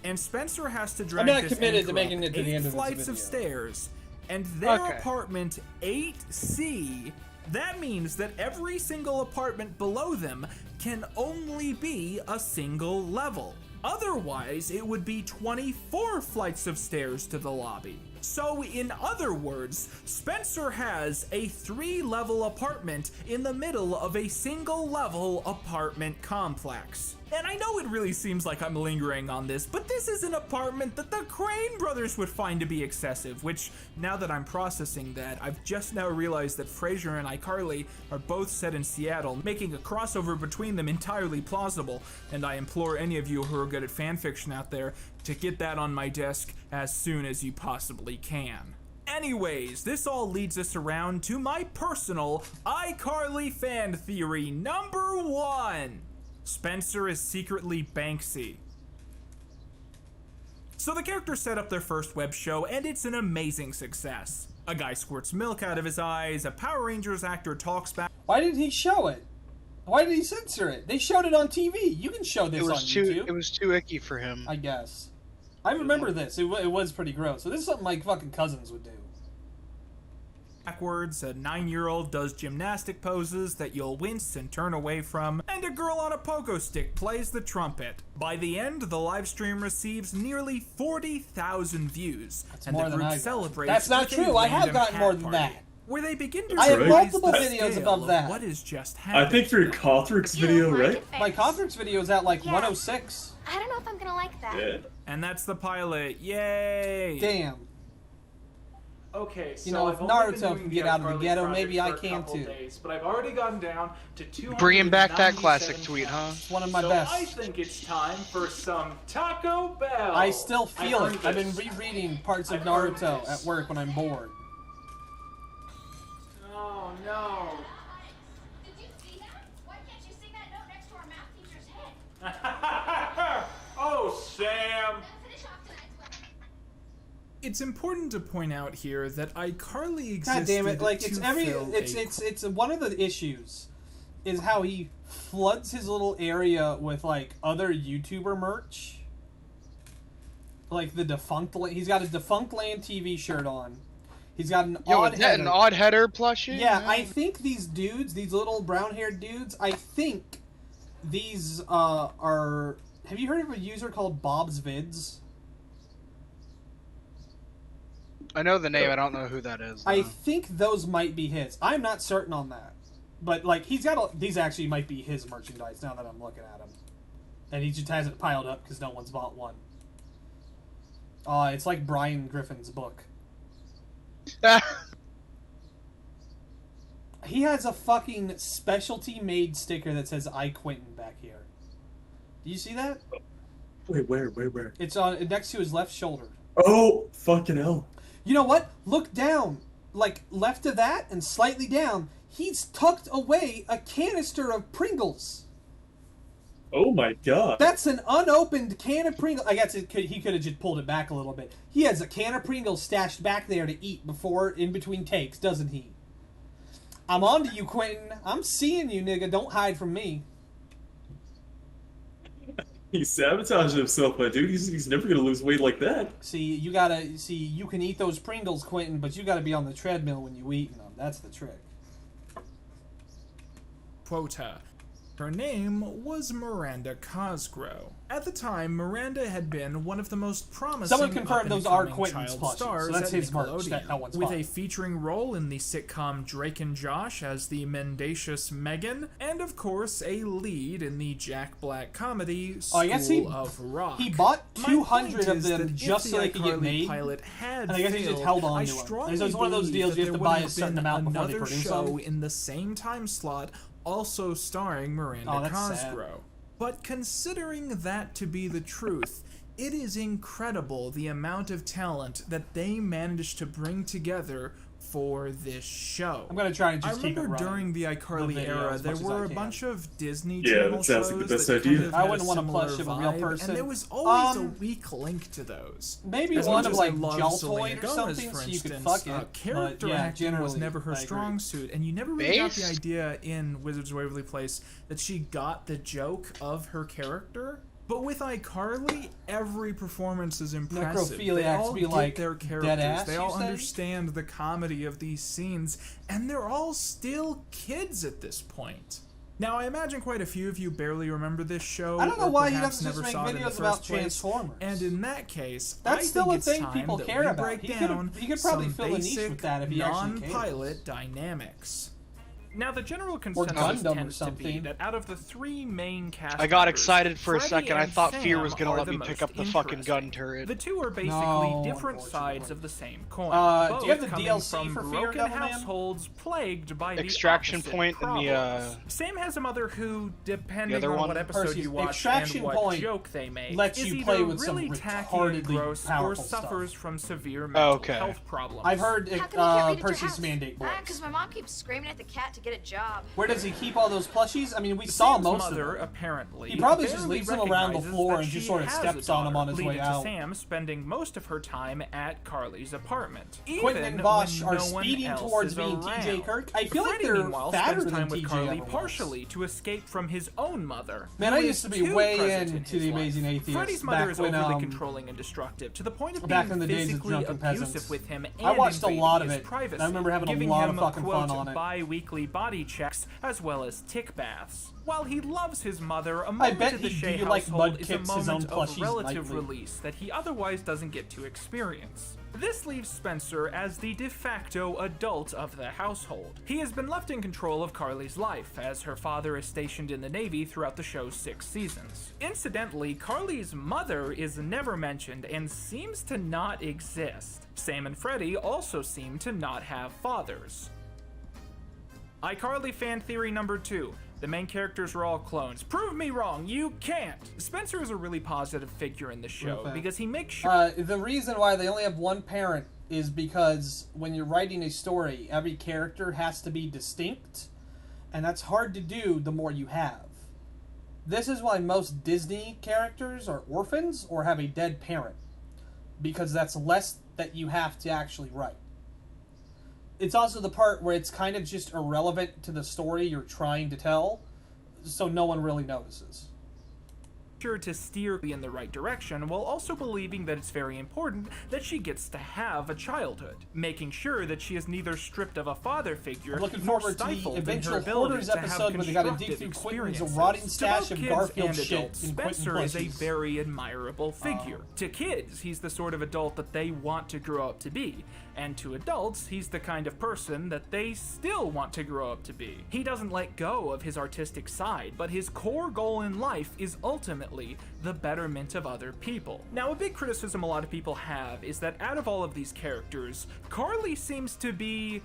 and Spencer has to drag I'm not this committed to anchor making up it to the 8 end of this flights of video. stairs, and their apartment 8C, that means that every single apartment below them can only be a single level. Otherwise, it would be 24 flights of stairs to the lobby. So, in other words, Spencer has a 3-level apartment in the middle of a single-level apartment complex. And I know it really seems like I'm lingering on this, but this is an apartment that the Crane brothers would find to be excessive, which, now that I'm processing that, I've just now realized that Frasier and iCarly are both set in Seattle, making a crossover between them entirely plausible, and I implore any of you who are good at fanfiction out there to get that on my desk as soon as you possibly can. Anyways, this all leads us around to my personal iCarly fan theory number 1. Spencer is secretly Banksy. So the characters set up their first web show, and it's an amazing success. A guy squirts milk out of his eyes, a Power Rangers actor talks back. Why didn't he show it? Why did he censor it? They showed it on TV. You can show this on YouTube. It was too icky for him. I guess. I remember this. It was pretty gross. So this is something like fucking Cousins would do. Backwards, a 9-year-old does gymnastic poses that you'll wince and turn away from, and a girl on a pogo stick plays the trumpet. By the end, the live stream receives nearly 40,000 views, and the group celebrates. That's not true. I have gotten more than that. Where they begin to I have realize multiple the videos scale above that. of what is just happening. I think for your Cothrix video, right? My Cothrix video is at like 106. I don't know if I'm gonna like that. Yeah. And that's the pilot. Yay! Damn. Okay, so You know, if I've only been Naruto doing can get out of the iCarly ghetto, project maybe I for a can couple too. Days, but I've already gotten down to 297 Bringing back that classic tweet, huh? It's one of my so best. I think it's time for some Taco Bell. I still feel it. I've been this. rereading parts of I've earned Naruto this. at work when I'm bored. Oh no. Did you see that? Why can't you sing that note next to our math teacher's It's important to point out here that iCarly existed. God damn it! Like to it's fill it's one of the issues is how he floods his little area with like other YouTuber merch. Like the defunct, he's got a Defunct Land TV shirt on. He's got an odd header. An odd header plushie. Yeah, I think these dudes, these little brown-haired dudes, I think these are. Have you heard of a user called Bob's Vids? I know the name. I don't know who that is. I think those might be his. I'm not certain on that, but like he's got these actually might be his merchandise now that I'm looking at him, and he just has it piled up because no one's bought one. It's like Brian Griffin's book. He has a fucking specialty made sticker that says "I Quinton" back here. Do you see that? Wait, where? It's on next to his left shoulder. Oh, fucking hell. You know what? Look down. Like, left of that and slightly down, he's tucked away a canister of Pringles. Oh my god. That's an unopened can of Pringles. I guess he could have just pulled it back a little bit. He has a can of Pringles stashed back there to eat in between takes, doesn't he? I'm on to you, Quentin. I'm seeing you, nigga. Don't hide from me. He's sabotaging himself, my dude. He's never gonna lose weight like that. You can eat those Pringles, Quentin, but you gotta be on the treadmill when you eating them. That's the trick. Quota. Her name was Miranda Cosgrove. At the time, Miranda had been one of the most promising Someone confirmed those are up-and-coming Quentin's child plushies, stars so that's at his merch Nickelodeon, that no one's with bought. a featuring role in the sitcom Drake and Josh as the mendacious Megan, and of course a lead in the Jack Black comedy School of Rock. He bought My 200 point of is them that just if so the they could get iCarly made. pilot had And I guess he just failed, held on I to them. strongly It's one of those believe deals that you have to there buy would a certain been amount before they another produce show them. in the same time slot, also starring Miranda that's sad. Cosgrove. But considering that to be the truth, it is incredible the amount of talent that they managed to bring together for this show. I'm gonna try and just keep it remember running. during the iCarly The video era, as there much as I were a can. bunch of Disney Yeah, Channel that sounds shows like the best that idea. kind of I had wouldn't want a similar plush of a real vibe, person. and there was always a Um, weak link to those. Maybe As one much of as I like love Geltoid Selena or Gomez, something, for so you could instance, fuck it. character but yeah, acting was generally, never her I agree. strong suit, and you never really got the Based? idea in Wizards of Waverly Place that she got the joke of her character. But with iCarly, every performance is impressive. They Necrophiliacs all be get like, their dead characters. ass, They you all say? understand the comedy of these scenes, and they're all still kids at this point. Now, I imagine quite a few of you barely remember this show. I don't know or why he perhaps doesn't just never make saw it in the videos about first place. Transformers. And in that case, That's I still think a it's thing time people that care we about. break He could- down he could probably some fill a niche basic with that if he actually cared. non-pilot dynamics. Now, the general Gundam consensus or tends to be something. that out of the three main cast I got members, excited for a Freddy second. I and thought Fear Sam was gonna are let the me pick most up the fucking interesting. gun turret. The two are basically No, different sides of the same coin. Do you have the both coming DLC from for Fear, broken Devilman? households plagued by Extraction the opposite Point and the, problems. Sam has a mother who, depending other on one? what episode Percy's you watch Extraction and what Point joke they make, lets is you either play with some really tacky retardedly and gross or powerful stuff. suffers from severe mental Okay. health problems. I've heard How come you can't read at your Percy's house? Mandate Boys. Because my mom keeps screaming at the cat to get a job. Where does he keep all those plushies? I mean, we saw Sam's most mother, of them. apparently, He probably just barely leaves them around the recognizes floor that and just she sort of has steps a on them on daughter, his way leading to out. Sam spending most of her time at Carly's apartment. Quentin Even and Bosch when are no one speeding else towards is being TJ around. Kirk. I feel like Freddie, they're meanwhile, fatter spends than time with TJ Carly ever was. partially to escape from his own mother. Man, who I is used to be too way present in into his The life. Amazing Atheist Freddie's mother back is when, overly controlling and destructive to the point of back being in the days of physically Drunken abusive Peasants. with him and I watched a invading lot of his it. privacy, I remember having a giving lot him of fucking quote, fun on it. bi-weekly body checks as well as tick baths. While he loves his mother, a I moment bet at the he Shea do like household mud is a kicks his own moment of plushies relative nightly. release that he otherwise doesn't get to experience. This leaves Spencer as the de facto adult of the household. He has been left in control of Carly's life, as her father is stationed in the Navy throughout the show's 6 seasons. Incidentally, Carly's mother is never mentioned and seems to not exist. Sam and Freddie also seem to not have fathers. iCarly fan theory number 2. The main characters are all clones. Prove me wrong, you can't! Spencer is a really positive figure in the show Okay. because he makes sure The reason why they only have one parent is because when you're writing a story, every character has to be distinct, and that's hard to do the more you have. This is why most Disney characters are orphans or have a dead parent, because that's less that you have to actually write. It's also the part where it's kind of just irrelevant to the story you're trying to tell, so no one really notices. Sure to steer in the right direction while also believing that it's very important that she gets to have a childhood, making sure that she is neither stripped of a father figure I'm looking nor forward to the stifled in eventual her ability Hoarders to have episode where they gotta dig constructive through Quinton's experiences. rotting To stash both of kids Garfield and shit adults, in Quinton Spencer is a plushies. very admirable figure. To kids, he's the sort of adult that they want to grow up to be, and to adults, he's the kind of person that they still want to grow up to be. He doesn't let go of his artistic side, but his core goal in life is ultimately the betterment of other people. Now, a big criticism a lot of people have is that out of all of these characters, Carly seems to be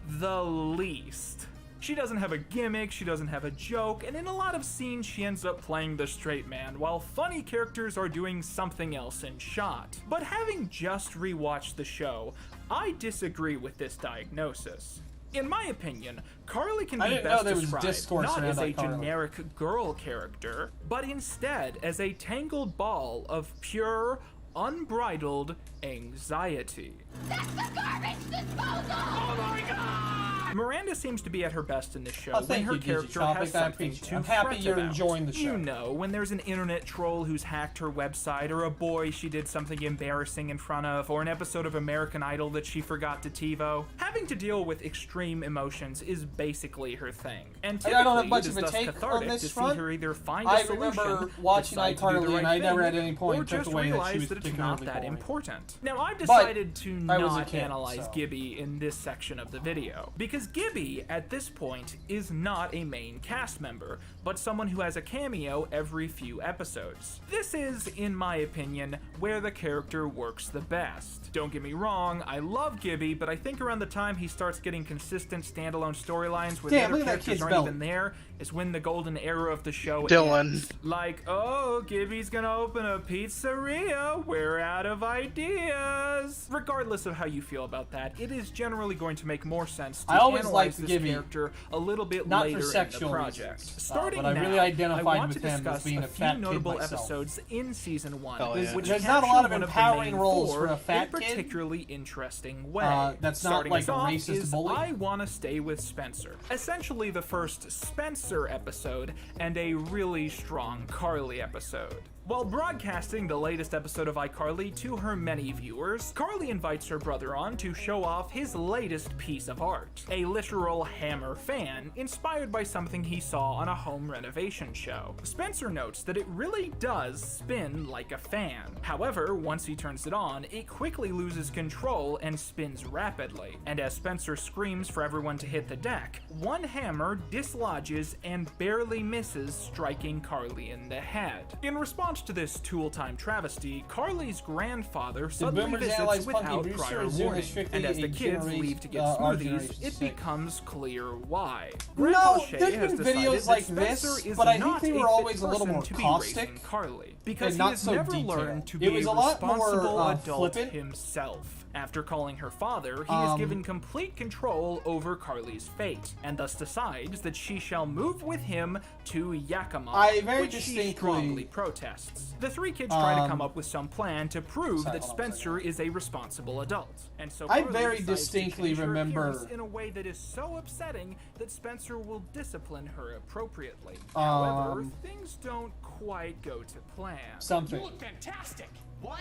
the least. She doesn't have a gimmick, she doesn't have a joke, and in a lot of scenes she ends up playing the straight man, while funny characters are doing something else in shot. But having just rewatched the show, I disagree with this diagnosis. In my opinion, Carly can be best described not as a generic girl character, but instead as a tangled ball of pure, unbridled anxiety. That's the garbage disposal! Oh my god! Miranda seems to be at her best in this show Oh, when thank her you, character Digitopic. has I something appreciate it. to I'm happy fret you're about. enjoying the show. You know, when there's an internet troll who's hacked her website, or a boy she did something embarrassing in front of, or an episode of American Idol that she forgot to TiVo. Having to deal with extreme emotions is basically her thing. And typically, I don't have much it is of a thus take on cathartic this to front. see her either find a I solution, remember watching decide to do the iCarly, right and I never thing, at any point or took just away that she realize was that it's not particularly that boring. important. Now, I've But decided to I was a not kid, analyze so. Gibby in this section of the video, because Gibby, at this point, is not a main cast member, but someone who has a cameo every few episodes. This is, in my opinion, where the character works the best. Don't get me wrong, I love Gibby, but I think around the time he starts getting consistent standalone storylines where Damn, the look other at that characters kid's aren't belly. even there is when the golden era of the show Dylan. ends. Like, oh, Gibby's gonna open a pizzeria, we're out of ideas. Regardless of how you feel about that, it is generally going to make more sense to I always analyze liked this Gibby, character a little bit not later for in sexual the project. reasons, Starting but I now, really identified I want with to him as discuss being a a fat few kid notable myself. episodes in season 1, Hell yeah. which There's not a lot of capture one the empowering main roles four for a fat in a kid. particularly interesting way. That's not Starting like us a off racist is bully. I Want to Stay with Spencer. Essentially the first Spencer episode and a really strong Carly episode. While broadcasting the latest episode of iCarly to her many viewers, Carly invites her brother on to show off his latest piece of art, a literal Hammer fan inspired by something he saw on a home renovation show. Spencer notes that it really does spin like a fan. However, once he turns it on, it quickly loses control and spins rapidly. And as Spencer screams for everyone to hit the deck, one hammer dislodges and barely misses, striking Carly in the head. In response to this tool-time travesty, Carly's grandfather suddenly boomers visits analyze without Punky Brewster, prior or Zoom is warning, strictly and as the a kids generation- leave to get our smoothies, generation it sick. becomes clear why. No, Grandpa Shea there's has been decided videos that like Spencer this, is but I think not they a were fit always a little person more to be caustic raising Carly, because and he not has so never detailed. learned to It be was a a lot more, responsible adult flippant. himself. After calling her father, he is given complete control over Carly's fate, and thus decides that she shall move with him to Yakima, I very which she distinctly- strongly protests. The three kids try to come up with some plan to prove sorry, that hold on a Spencer is a responsible adult, and so I Carly very decides to distinctly change her remember- appearance in a way that is so upsetting that Spencer will discipline her appropriately. However, things don't quite go to plan. Something. You look fantastic. What?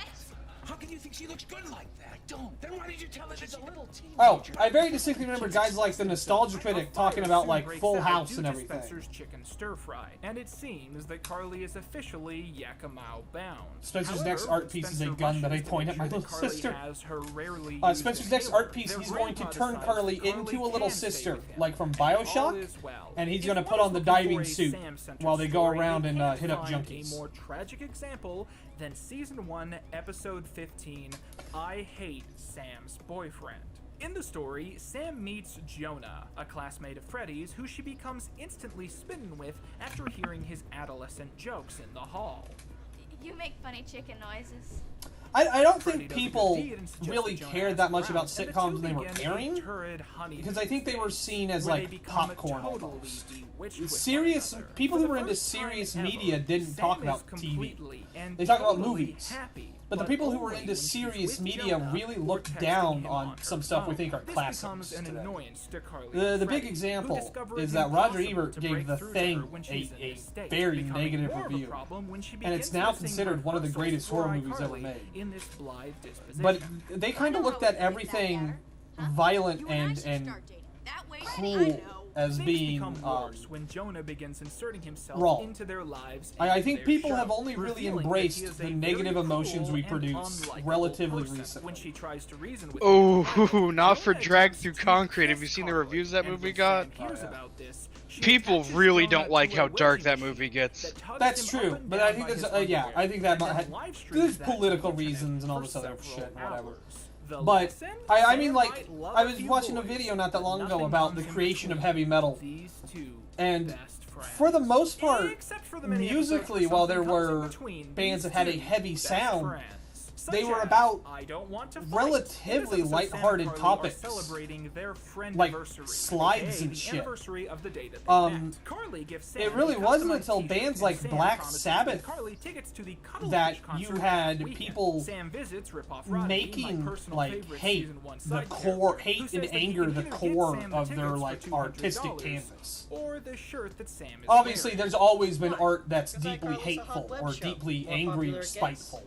How can you think she looks good like that? I don't. Then why did you tell her she's a little teenager? Oh, I very distinctly remember guys like the Nostalgia Critic talking about like Breaks Full out House due and to everything. Spencer's chicken stir fry, and it seems that Carly is officially Yakima bound. Spencer's However, next art piece is a Spencer gun that I rushes to point make at my sure little that Carly sister. has her rarely Spencer's used next inhaler. art piece, Their he's going to grandpa turn decides Carly that Carly into a little can stay sister, with him, like from and all Bioshock, is well. and he's If going to one put is on the looking for diving a suit Sam-centered while they go story, around they and can't hit up find junkies. a more tragic example than Season 1, Episode 15, I Hate Sam's Boyfriend. In the story, Sam meets Jonah, a classmate of Freddy's who she becomes instantly smitten with after hearing his adolescent jokes in the hall. You make funny chicken noises. I don't think people really cared that much about sitcoms when they were airing, because I think they were seen as like popcorn almost. Serious people who were into serious media didn't talk about TV. They talked about movies. But the people who were into serious media really looked down on some stuff we think are classics today. The big example is that Roger Ebert gave The Thing a very negative review, and it's now considered one of the greatest horror movies ever made. But they kind of looked at everything violent and cruel as being when Jonah begins inserting himself wrong. into their lives. I think people have only really embraced the negative emotions we produce relatively recently. When she tries to reason with Oh, not for Drag Through Concrete. Have you seen the reviews that movie got? People really don't like how dark that movie gets. That's true, but I think that's yeah, I think that there's political reasons and all this other shit, whatever. But I mean, like, I was watching a video not that long ago about the creation of heavy metal, and for the most part, musically, while there were bands that had a heavy sound, they were about relatively lighthearted topics, like slides and shit. It really wasn't until bands like Black Sabbath that you had people making like hate and anger the core of their like artistic canvas. Obviously, there's always been art that's deeply hateful or deeply angry or spiteful.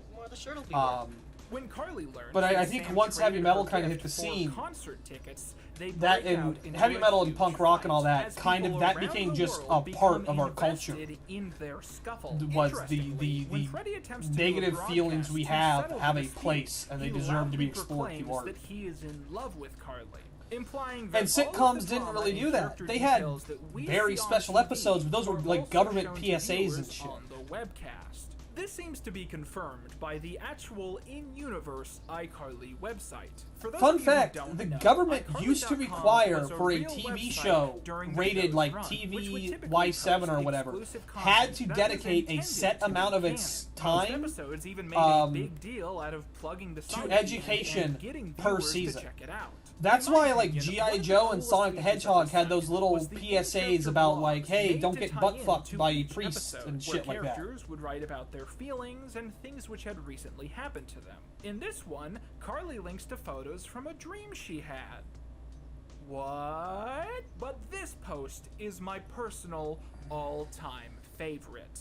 When Carly learned but I think once heavy metal kind of hit the scene, that and heavy metal and punk rock and all that that became just a part of our culture. Was the negative feelings we have a place, and they deserve to be explored through art. And sitcoms didn't really do that. They had very special episodes, but those were like government PSAs and shit. This seems to be confirmed by the actual in-universe iCarly website. Fun fact, the government used to require for a TV show rated like TV Y7 or whatever, had to dedicate a set amount of its time to education per season. That's why, like, G.I. Joe and Sonic the Hedgehog had those little PSAs about, like, hey, don't get butt-fucked by priests and shit like that. Characters would write about their feelings and things which had recently happened to them. In this one, Carly links to photos from a dream she had. What? But this post is my personal all-time favorite.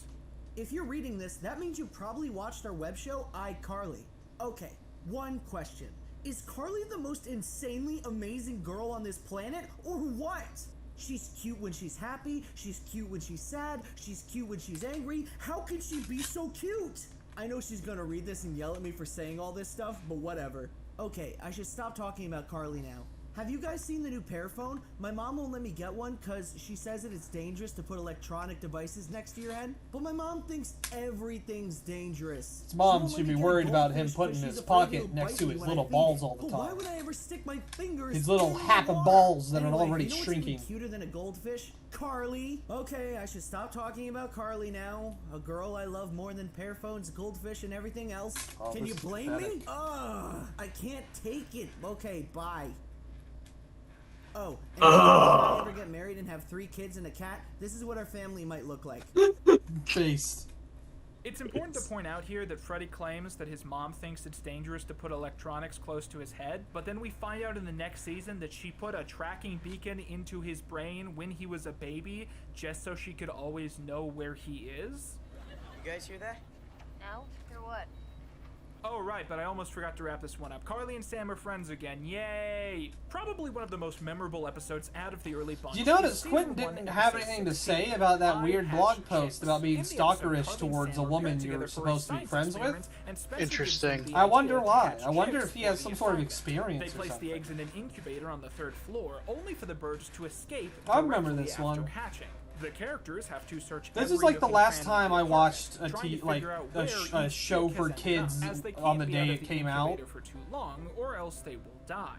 If you're reading this, that means you probably watched our web show, iCarly. Okay, one question. Is Carly the most insanely amazing girl on this planet, or what? She's cute when she's happy, she's cute when she's sad, she's cute when she's angry. How can she be so cute? I know she's gonna read this and yell at me for saying all this stuff, but whatever. Okay, I should stop talking about Carly now. Have you guys seen the new Pearphone? My mom won't let me get one because she says that it's dangerous to put electronic devices next to your head. But my mom thinks everything's dangerous. His mom should be worried about him putting his pocket next to his little balls all the time. Why would I ever stick my fingers? His little hack of balls that are already shrinking. Cuter than a goldfish? Carly. Okay, I should stop talking about Carly now. A girl I love more than Pearphones, goldfish, and everything else. Can you blame me? Ugh, I can't take it. Okay, bye. Oh, and if I ever get married and have 3 kids and a cat, this is what our family might look like. Based. It's important to point out here that Freddy claims that his mom thinks it's dangerous to put electronics close to his head, but then we find out in the next season that she put a tracking beacon into his brain when he was a baby, just so she could always know where he is. You guys hear that? No? Hear what? Oh, right, but I almost forgot to wrap this one up. Carly and Sam are friends again. Yay! Probably one of the most memorable episodes out of the early bunch. You notice Quinton didn't have anything to say about that weird blog post about being stalkerish towards a woman you're supposed to be friends with? Interesting. I wonder why. I wonder if he has some sort of experience They or place something. the eggs in an incubator on the 3rd floor, only for the birds to escape I remember directly this after one. Hatching. The characters have to search This every is like the nook and last cranny time of I the watched park, trying to like figure out a where each show chick for has ended kids up, as they on can't the be day out it of the came out. incubator for too long, or else they will die.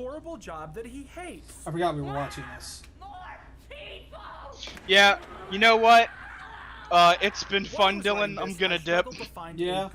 horrible job that he hates. I forgot we were watching this. Yeah, you know what? It's been fun, Dylan. I'm gonna dip. Yeah.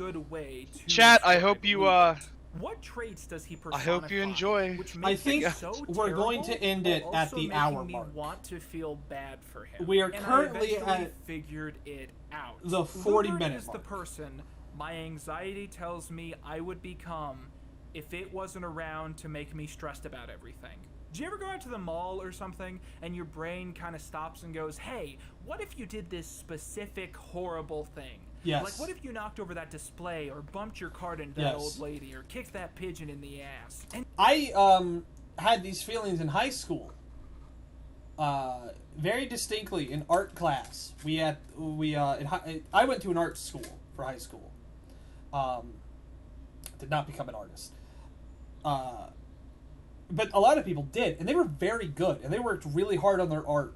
Chat, I hope you, What traits does he I hope you enjoy. I think we're going to end it at the hour mark. Want to feel bad for him. We are And currently I eventually at figured it out. the 40-minute is the mark. person My anxiety tells me I would become if it wasn't around to make me stressed about everything. Do you ever go out to the mall or something and your brain kind of stops and goes, hey, what if you did this specific horrible thing? Yes. Like, what if you knocked over that display or bumped your cart into that old lady or kicked that pigeon in the ass? And I had these feelings in high school. Very distinctly in art class. I went to an art school for high school. Did not become an artist. But a lot of people did, and they were very good, and they worked really hard on their art.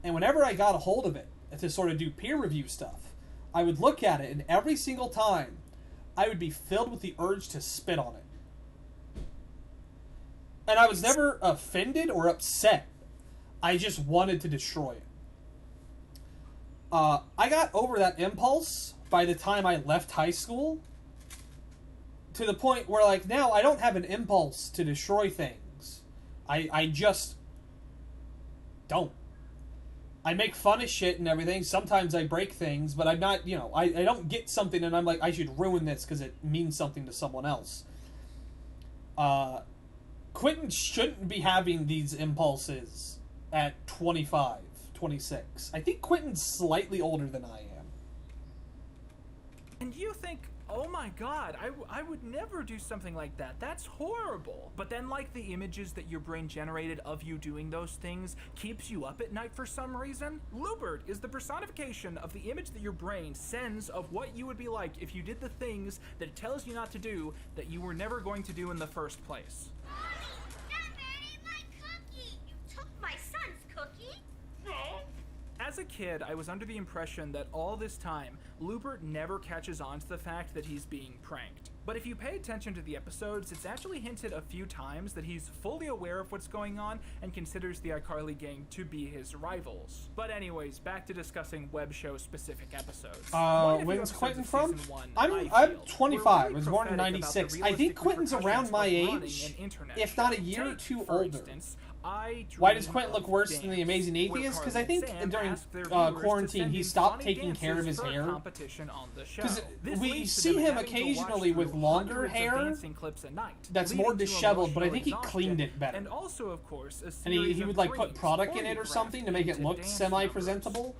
And whenever I got a hold of it to sort of do peer review stuff, I would look at it, and every single time, I would be filled with the urge to spit on it. And I was never offended or upset. I just wanted to destroy it. I got over that impulse by the time I left high school, to the point where, like, now I don't have an impulse to destroy things. I just don't. I make fun of shit and everything. Sometimes I break things, but I'm not, I don't get something and I'm like, I should ruin this because it means something to someone else. Quinton shouldn't be having these impulses at 25, 26. I think Quinton's slightly older than I am. you think, oh my god, I would never do something like that. That's horrible. But then, like, the images that your brain generated of you doing those things keeps you up at night for some reason. Lubert is the personification of the image that your brain sends of what you would be like if you did the things that it tells you not to do that you were never going to do in the first place. As a kid, I was under the impression that all this time, Lubert never catches on to the fact that he's being pranked. But if you pay attention to the episodes, it's actually hinted a few times that he's fully aware of what's going on and considers the iCarly gang to be his rivals. But anyways, back to discussing web show specific episodes. When's Quinton from? I'm 25. I was born in 96. I think Quinton's around my age, if not a year or two older. Why does Quinton look worse than the Amazing Atheist? Because I think during quarantine he stopped taking care of his hair. Because we see him occasionally with longer hair that's more disheveled, but I think he cleaned it better. And also, of course, he would like put product in it or something to make it look semi-presentable.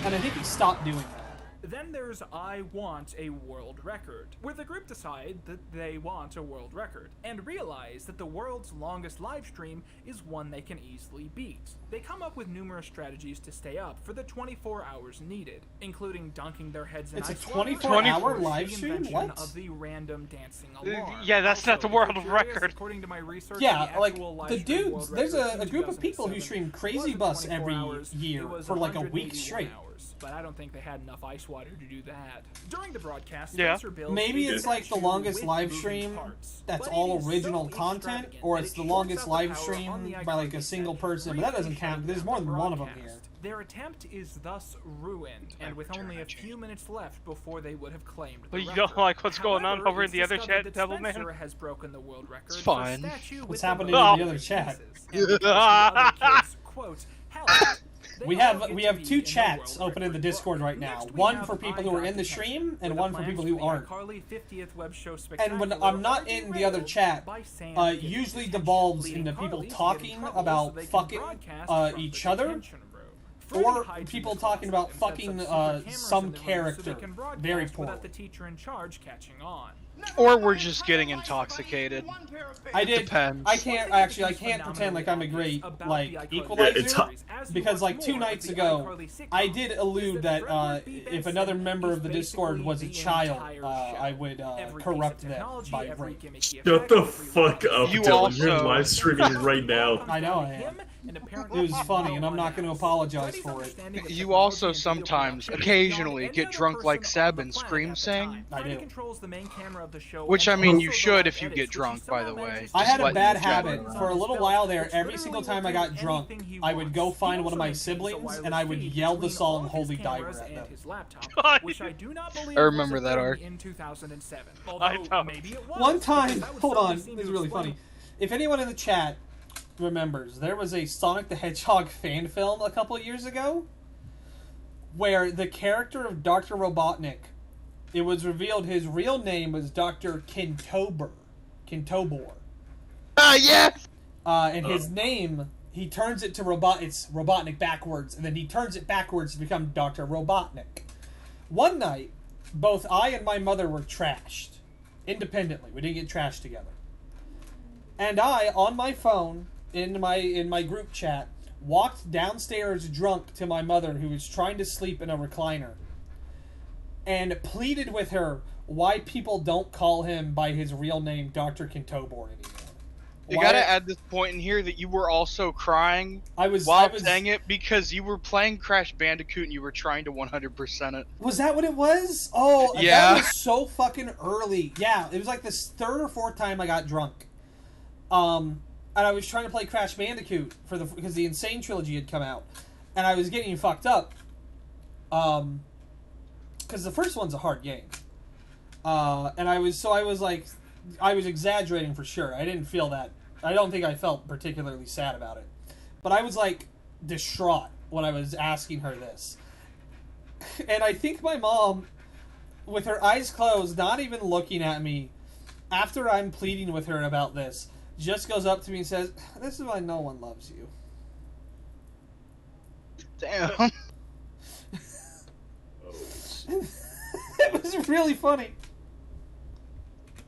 And I think he stopped doing that. Then there's I Want a World Record, where the group decide that they want a world record, and realize that the world's longest live stream is one they can easily beat. They come up with numerous strategies to stay up for the 24 hours needed, including dunking their heads in ice water. It's a 24-hour live stream? What? Of the random dancing alarm. Yeah, that's not the world record. According to my research, yeah, like, the dudes, there's a group of people who stream Crazy Bus every year for like a week straight. But I don't think they had enough ice water to do that. During the broadcast, maybe it's like the longest live stream that's all original content, or it's the longest live stream by like a single person, but that doesn't count. There's more than one of them here. Their attempt is thus ruined, and with only a few minutes left before they would have claimed the But you record. don't like what's going on However, over in it's the other discovered chat, that Devilman? Spencer has broken the world record. It's fine. for statue What's with happening the in the other chat? and because the other kids, quote, help. We have two chats open in the Discord right now. One for people who are in the stream, and one for people who aren't. And when I'm not in the other chat, usually devolves into people talking about fucking each other, or people talking about fucking some character very poorly. The teacher in charge catching on. Or we're just getting intoxicated. Depends. I can't pretend like I'm a great equalizer, because like 2 nights ago I did allude that if another member of the Discord was a child, I would corrupt them by rape. Shut the fuck up, Dylan. You're live streaming right now. I know I am. It was funny, and I'm not going to apologize for it. You also sometimes, occasionally, get drunk like Seb and scream sing. I do. Which, I mean, you should if you get drunk, by the way. I had a bad habit. For a little while there, every single time I got drunk, I would go find one of my siblings, and I would yell the song Holy Diver at them. I remember that arc. One time, hold on, this is really funny. If anyone in the chat remembers, there was a Sonic the Hedgehog fan film a couple years ago where the character of Dr. Robotnik it was revealed his real name was Dr. Kintobor. Yes! And his name, he turns it to it's Robotnik backwards, and then he turns it backwards to become Dr. Robotnik. One night, both I and my mother were trashed. Independently. We didn't get trashed together. And I, on my phone, in my group chat, walked downstairs drunk to my mother, who was trying to sleep in a recliner, and pleaded with her why people don't call him by his real name, Dr. Kintobor, anymore. You gotta add this point in here that you were also crying while saying it because you were playing Crash Bandicoot and you were trying to 100% it. Was that what it was? Oh, yeah. That was so fucking early. Yeah, it was like this third or fourth time I got drunk. And I was trying to play Crash Bandicoot because the Insane Trilogy had come out, and I was getting fucked up. Because the first one's a hard game. And I was exaggerating for sure. I didn't feel that. I don't think I felt particularly sad about it. But I was like distraught when I was asking her this. And I think my mom, with her eyes closed, not even looking at me, after I'm pleading with her about this, just goes up to me and says, "This is why no one loves you." Damn. It was really funny.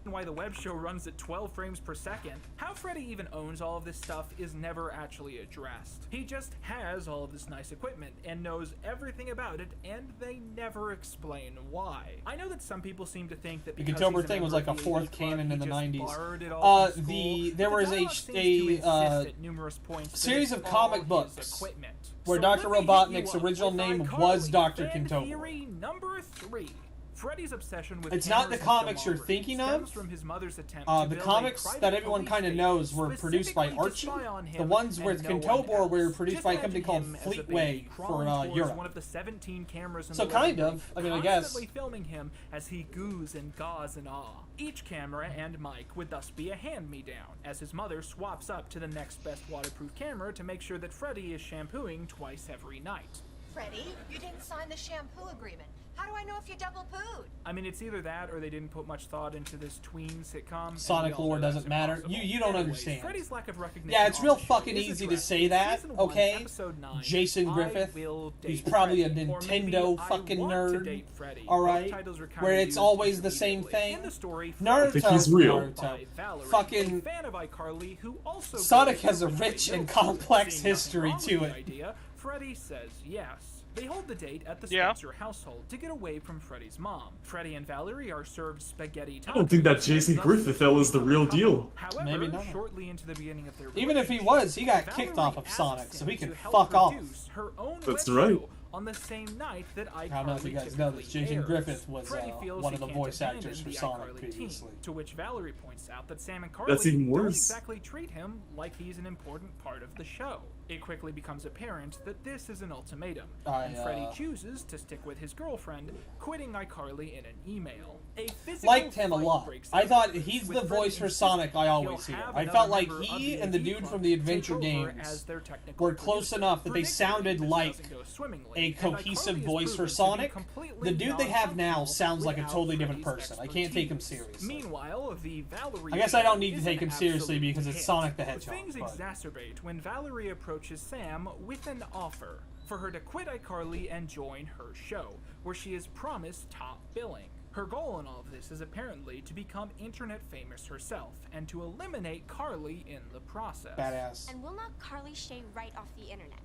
Why the web show runs at 12 frames per second. How Freddy even owns all of this stuff is never actually addressed. He just has all of this nice equipment and knows everything about it, and they never explain why. I know that some people seem to think that The because Kintobor he's a thing was member like a of the fourth elite club, canon in he the just 90s. borrowed it all from There school, was but the dialogue seems to insist at numerous points that series it's of all comic his books equipment. where So Dr. let me hit you Robotnik's up original with name iCarly, was Dr. fan Kintobor. Theory number 3. Freddy's obsession with It's not the cameras and comics you're filmography thinking of. stems from his mother's attempt to The build a comics private that everyone police kind of state knows were produced by specifically to Archie. spy on The him ones with and no one Kintobor else. were produced Just by a company imagine called him as a Fleetway baby for crawling towards Europe. one of the 17 cameras in So the kind living of, room, I guess. constantly filming him as he goos and gaws in awe. Each camera and mic would thus be a hand-me-down, as his mother swaps up to the next best waterproof camera to make sure that Freddy is shampooing twice every night. Freddie, you didn't sign the shampoo agreement. How do I know if you double pooed? I mean, it's either that or they didn't put much thought into this tween sitcom. and Sonic we all lore know that's doesn't matter. impossible. You don't Anyways, understand. Freddy's lack of recognition Yeah, it's on real the show fucking is easy to addressed say in that, Season 1, okay? Episode 9, Jason I Griffith, Will he's Date probably a Freddy, or maybe Nintendo I fucking Want to nerd, Date Freddy. alright? Both titles are kinda Where it's used always the same interchangeably. thing. In the story, Naruto, I think he's real. by Valerie, Fucking a fan of iCarly who also Sonic goes has a to rich and Seeing complex nothing history wrong to with the it. idea, Freddy says yes. They hold the date at the Yeah. Spencer household to get away from Freddy's mom. Freddy and Valerie are served spaghetti I don't think that tacos, Jason thus Griffith is the real deal. However, Maybe not. shortly into the beginning of their Even if he was, he got kicked off of Valerie Sonic, asks so him he can to help fuck off. produce her own That's web right. show on the same night that iCarly I don't know if you guys know this. typically Jason airs. Griffith was Freddie feels one he of the can't voice abandon actors for the Sonic iCarly previously. team, to which Valerie points out that Sam and Carly That's even don't worse. exactly treat him like he's an important part of the show. It quickly becomes apparent that this is an ultimatum, and Freddie chooses to stick with his girlfriend, quitting iCarly in an email. A physical Liked him a fight lot. breaks I out thought with he's Freddie the voice for insisting Sonic I he'll always hear. have I another felt like member of he the and the AV dude club from the take Adventure over games as their technical were close producer. enough that they Predictably, sounded this like doesn't go swimmingly, a and cohesive iCarly is voice for proven to be Sonic. completely The dude they have now non-functional sounds like a without totally different Freddy's person. I can't take him expertise. seriously. Meanwhile, the Valerie I guess I don't show need to is take an him seriously absolute because it's hit. Sonic the Hedgehog, Things but- exacerbate when Valerie approaches Sam with an offer for her to quit iCarly and join her show, where she is promised top billing. Her goal in all of this is apparently to become internet famous herself and to eliminate Carly in the process. Badass. And we'll knock Carly Shay right off the internet.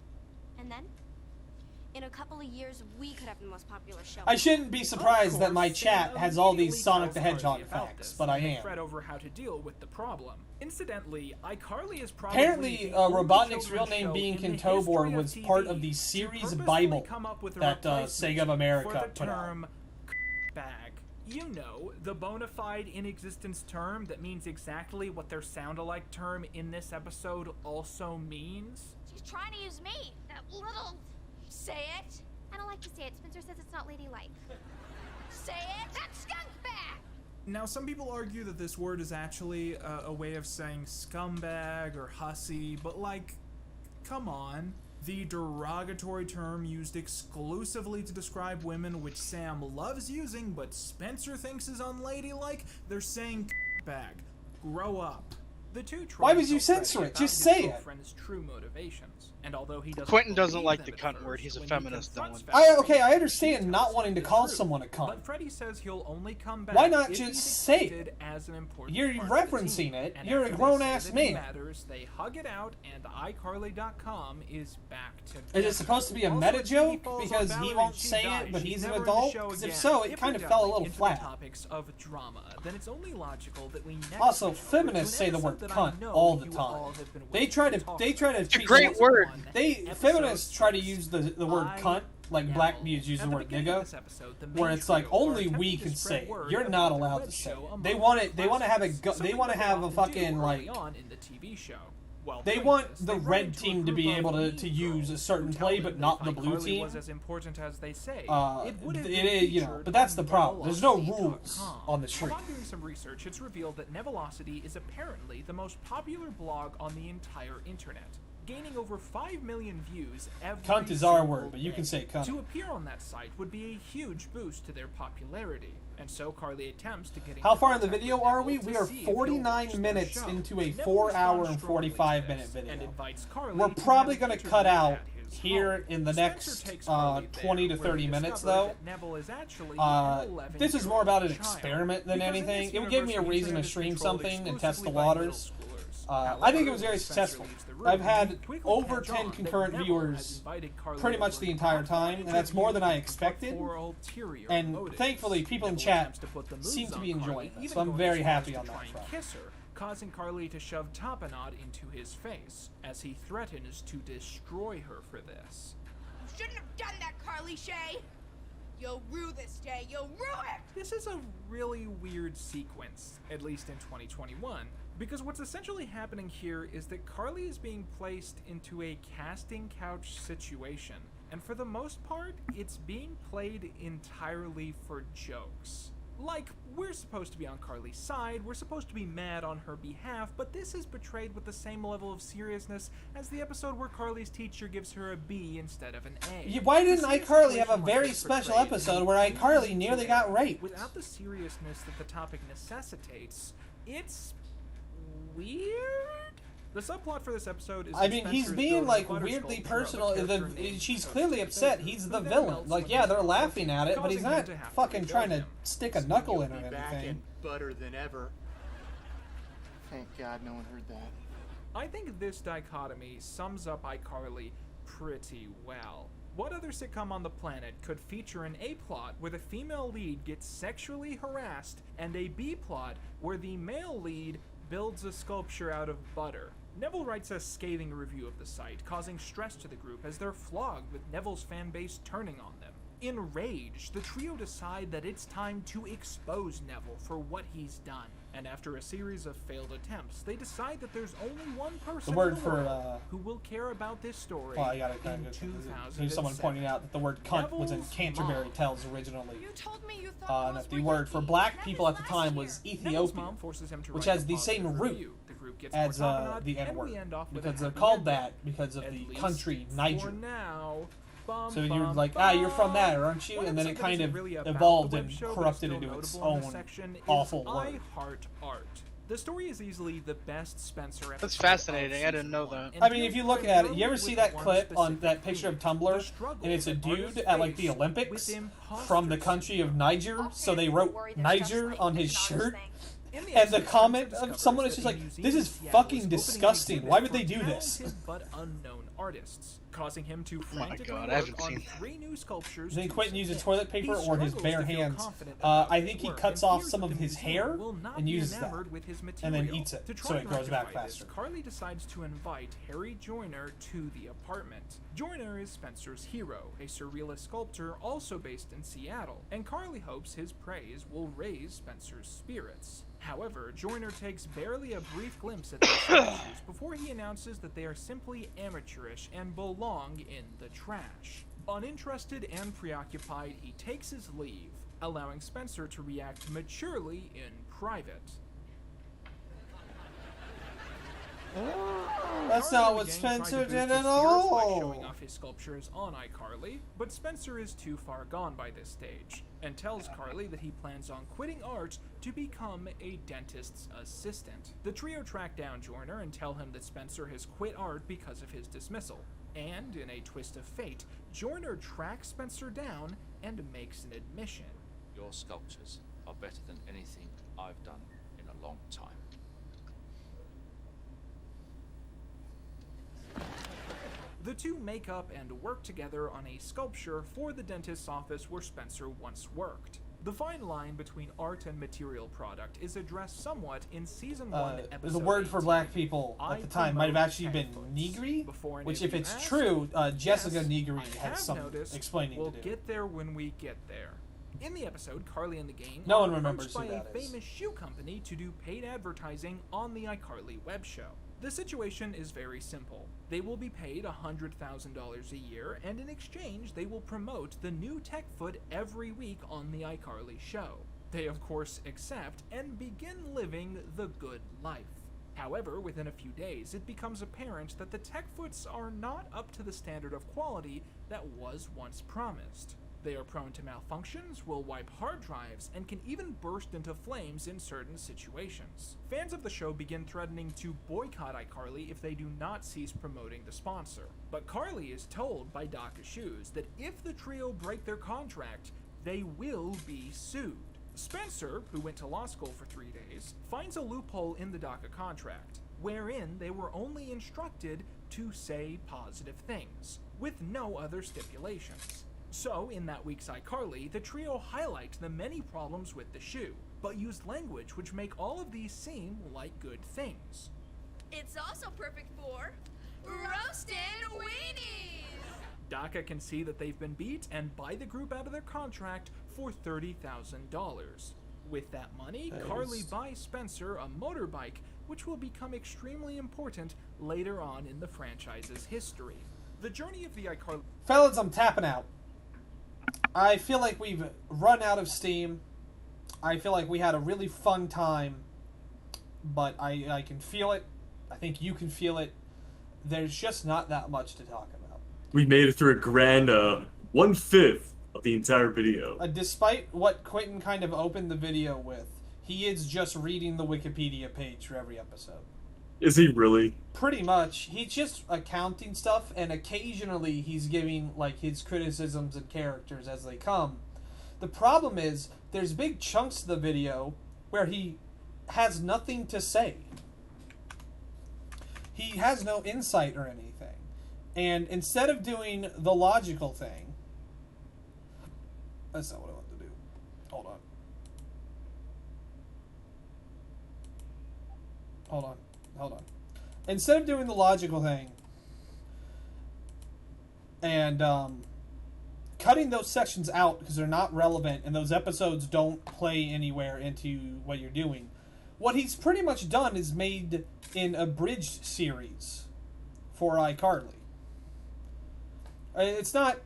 And then, in a couple of years, we could have the most popular show. I shouldn't be surprised that my chat has all these Sonic the Hedgehog about facts, this, but I and they am. fret over how to deal with the problem. Incidentally, iCarly is probably Apparently, the only Robotnik's children's real name show being in the Kintobor history was TV part of the to series purposefully Bible come up with a that replacement Sega of America for the put out. term bag. You know, the bona fide in existence term that means exactly what their sound-alike term in this episode also means. She's trying to use me. That little... Say it. I don't like to say it. Spencer says it's not ladylike. Say it. That skunk bag. Now, some people argue that this word is actually a way of saying scumbag or hussy, but like, come on. The derogatory term used exclusively to describe women, which Sam loves using but Spencer thinks is unladylike, they're saying bag. Grow up. The two Why would you censor it? Just say it. Friend's true motivations. And although he Quentin doesn't like the cunt word. He's a feminist, Dylan. Okay, I understand not wanting to call someone a cunt. But Freddy says he'll only come back. Why not if just he's say accepted it? as an important You're part of the referencing team. it. And You're a after they grown-ass say that man. Matters, they hug it out, and iCarly.com is back to. Is it supposed to be a meta joke because he won't say it, but he's an adult? Because if so, it kind of fell a little flat. Topics of drama, then it's only logical that we next Also, feminists say the word cunt all the time. They try to It's a great word. Feminists try to use the word cunt like black dudes use the word nigga, where it's like only we can say it. You're not allowed to say it. They want it. They want to have a fucking like. They want the red team to be able to use a certain play, but not the blue team. Was as important as they say. It is, you know, but that's the problem. There's no rules on the street. Upon doing some research, it's revealed that Nevelocity is apparently the most popular blog on the entire internet, gaining over 5 million views every Cunt is our single word, but you day. can say cunt. To appear on that site would be a huge boost to their popularity, and so Carly attempts to get. How far in the video are we? We are 49 minutes into a 4-hour and 45-minute video. We're probably going to cut out here in the next 20 to 30 minutes, though. This is more about an experiment than anything. It would give me a reason to stream something and test the waters. I think it was very successful. I've had over 10 concurrent viewers pretty much the entire time, and that's more than I expected. And thankfully, people in chat seem to be enjoying it, so I'm very happy on that front. Causing Carly to shove Tapenade into his face, as he threatens to destroy her for this. You shouldn't have done that, Carly Shay! You'll rue this day, you'll rue it! This is a really weird sequence, at least in 2021, because what's essentially happening here is that Carly is being placed into a casting couch situation, and for the most part, it's being played entirely for jokes. Like, we're supposed to be on Carly's side, we're supposed to be mad on her behalf, but this is portrayed with the same level of seriousness as the episode where Carly's teacher gives her a B instead of an A. Why didn't iCarly have a very special episode where iCarly nearly got raped? Without the seriousness that the topic necessitates, it's weird? The subplot for this episode is. I mean, he's being like weirdly personal. She's clearly upset. He's the villain. Like, yeah, they're laughing at it, but he's not fucking trying to stick a knuckle in or anything. Butter than ever. Thank God no one heard that. I think this dichotomy sums up iCarly pretty well. What other sitcom on the planet could feature an A-plot where the female lead gets sexually harassed and a B-plot where the male lead builds a sculpture out of butter? Neville writes a scathing review of the site, causing stress to the group as they're flogged with Neville's fanbase turning on them. Enraged, the trio decide that it's time to expose Neville for what he's done. And after a series of failed attempts, they decide that there's only one person who will care about this story I gotta in 2007. There's someone pointing out that the word cunt was in Canterbury Tales originally. You told me you thought That the word for black people at the time was Ethiopia, which has the same root as the N-word, because they're called that because of the country Niger. So you're like, you're from that, aren't you? And then it kind of evolved and corrupted into its own awful word. The story is easily the best Spencer episode. That's fascinating. I didn't know that. I mean, if you look at it, you ever see that clip on that picture of Tumblr, and it's a dude at like the Olympics from the country of Niger, so they wrote Niger on his shirt? And the comment of someone is just like, this is fucking disgusting. Why would they do this? But unknown artists, causing him to frantically I haven't work on seen 3 new sculptures. Then Quentin uses toilet paper or his bare hands. I think he cuts off some of his hair and uses that, and then eats it, so it grows back faster. Carly decides to invite Harry Joyner to the apartment. Joyner is Spencer's hero, a surrealist sculptor also based in Seattle, and Carly hopes his praise will raise Spencer's spirits. However, Joyner takes barely a brief glimpse at the statues before he announces that they are simply amateurish and belong in the trash. Uninterested and preoccupied, he takes his leave, allowing Spencer to react maturely in private. That's Carly not and what the gang tried to Spencer boost did his at spirits by all. showing off his sculptures on iCarly, but Spencer is too far gone by this stage, and tells Carly that he plans on quitting art to become a dentist's assistant. The trio track down Joyner and tell him that Spencer has quit art because of his dismissal. And, in a twist of fate, Joyner tracks Spencer down and makes an admission. Your sculptures are better than anything I've done in a long time. The two make up and work together on a sculpture for the dentist's office where Spencer once worked. The fine line between art and material product is addressed somewhat in Season 1, Episode the word 18. for black people at the time might have actually been Negri, which if it's true, Jessica Negri has some explaining we'll to do. get there when we get there. In the episode, Carly and the gang No are one remembers approached who by that a is. famous shoe company to do paid advertising on the iCarly web show. The situation is very simple. They will be paid $100,000 a year, and in exchange, they will promote the new tech foot every week on the iCarly show. They, of course, accept and begin living the good life. However, within a few days, it becomes apparent that the tech foots are not up to the standard of quality that was once promised. They are prone to malfunctions, will wipe hard drives, and can even burst into flames in certain situations. Fans of the show begin threatening to boycott iCarly if they do not cease promoting the sponsor. But Carly is told by DACA Shoes that if the trio break their contract, they will be sued. Spencer, who went to law school for 3 days, finds a loophole in the DACA contract, wherein they were only instructed to say positive things, with no other stipulations. So, in that week's iCarly, the trio highlight the many problems with the shoe, but use language which make all of these seem like good things. It's also perfect for roasted weenies. DACA can see that they've been beat and buy the group out of their contract for $30,000. With that money, Carly buys Spencer a motorbike, which will become extremely important later on in the franchise's history. The journey of the iCarly... Fellas, I'm tapping out. I feel like we've run out of steam. I feel like we had a really fun time, but I can feel it. I think you can feel it. There's just not that much to talk about. We made it through a grand 1/5 of the entire video. Despite what Quinton kind of opened the video with, he is just reading the Wikipedia page for every episode. Is he really? Pretty much. He's just accounting stuff, and occasionally he's giving like his criticisms and characters as they come. The problem is, there's big chunks of the video where he has nothing to say. He has no insight or anything. And instead of doing the logical thing... That's not what I want to do. Hold on. Hold on. Instead of doing the logical thing and cutting those sections out because they're not relevant and those episodes don't play anywhere into what you're doing, what he's pretty much done is made an abridged series for iCarly. It's not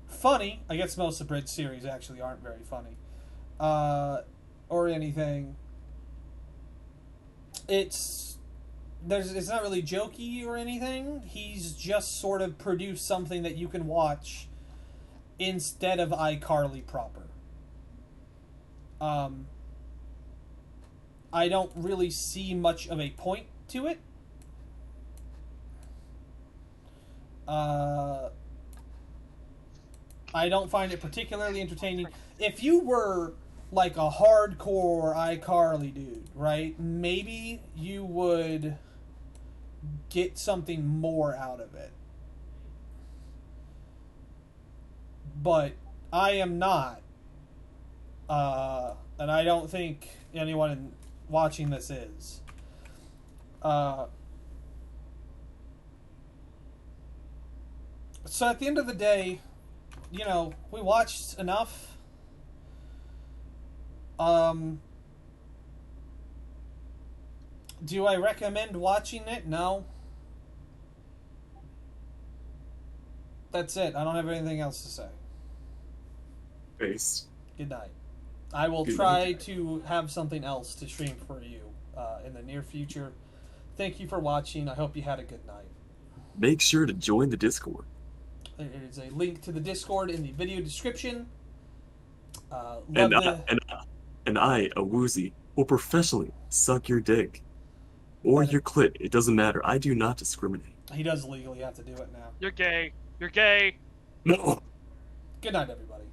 funny. I guess most abridged series actually aren't very funny. Or anything. It's not really jokey or anything. He's just sort of produced something that you can watch instead of iCarly proper. I don't really see much of a point to it. I don't find it particularly entertaining. If you were like a hardcore iCarly dude, right? Maybe you would get something more out of it. But I am not. And I don't think anyone watching this is. So at the end of the day, you know, we watched enough. Do I recommend watching it? No. That's it. I don't have anything else to say. Peace. Good night. I will try to have something else to stream for you in the near future. Thank you for watching. I hope you had a good night. Make sure to join the Discord. There is a link to the Discord in the video description. And I, a woozy, will professionally suck your dick. Or your clit. It doesn't matter. I do not discriminate. He does legally have to do it now. You're gay. You're gay. No. Good night, everybody.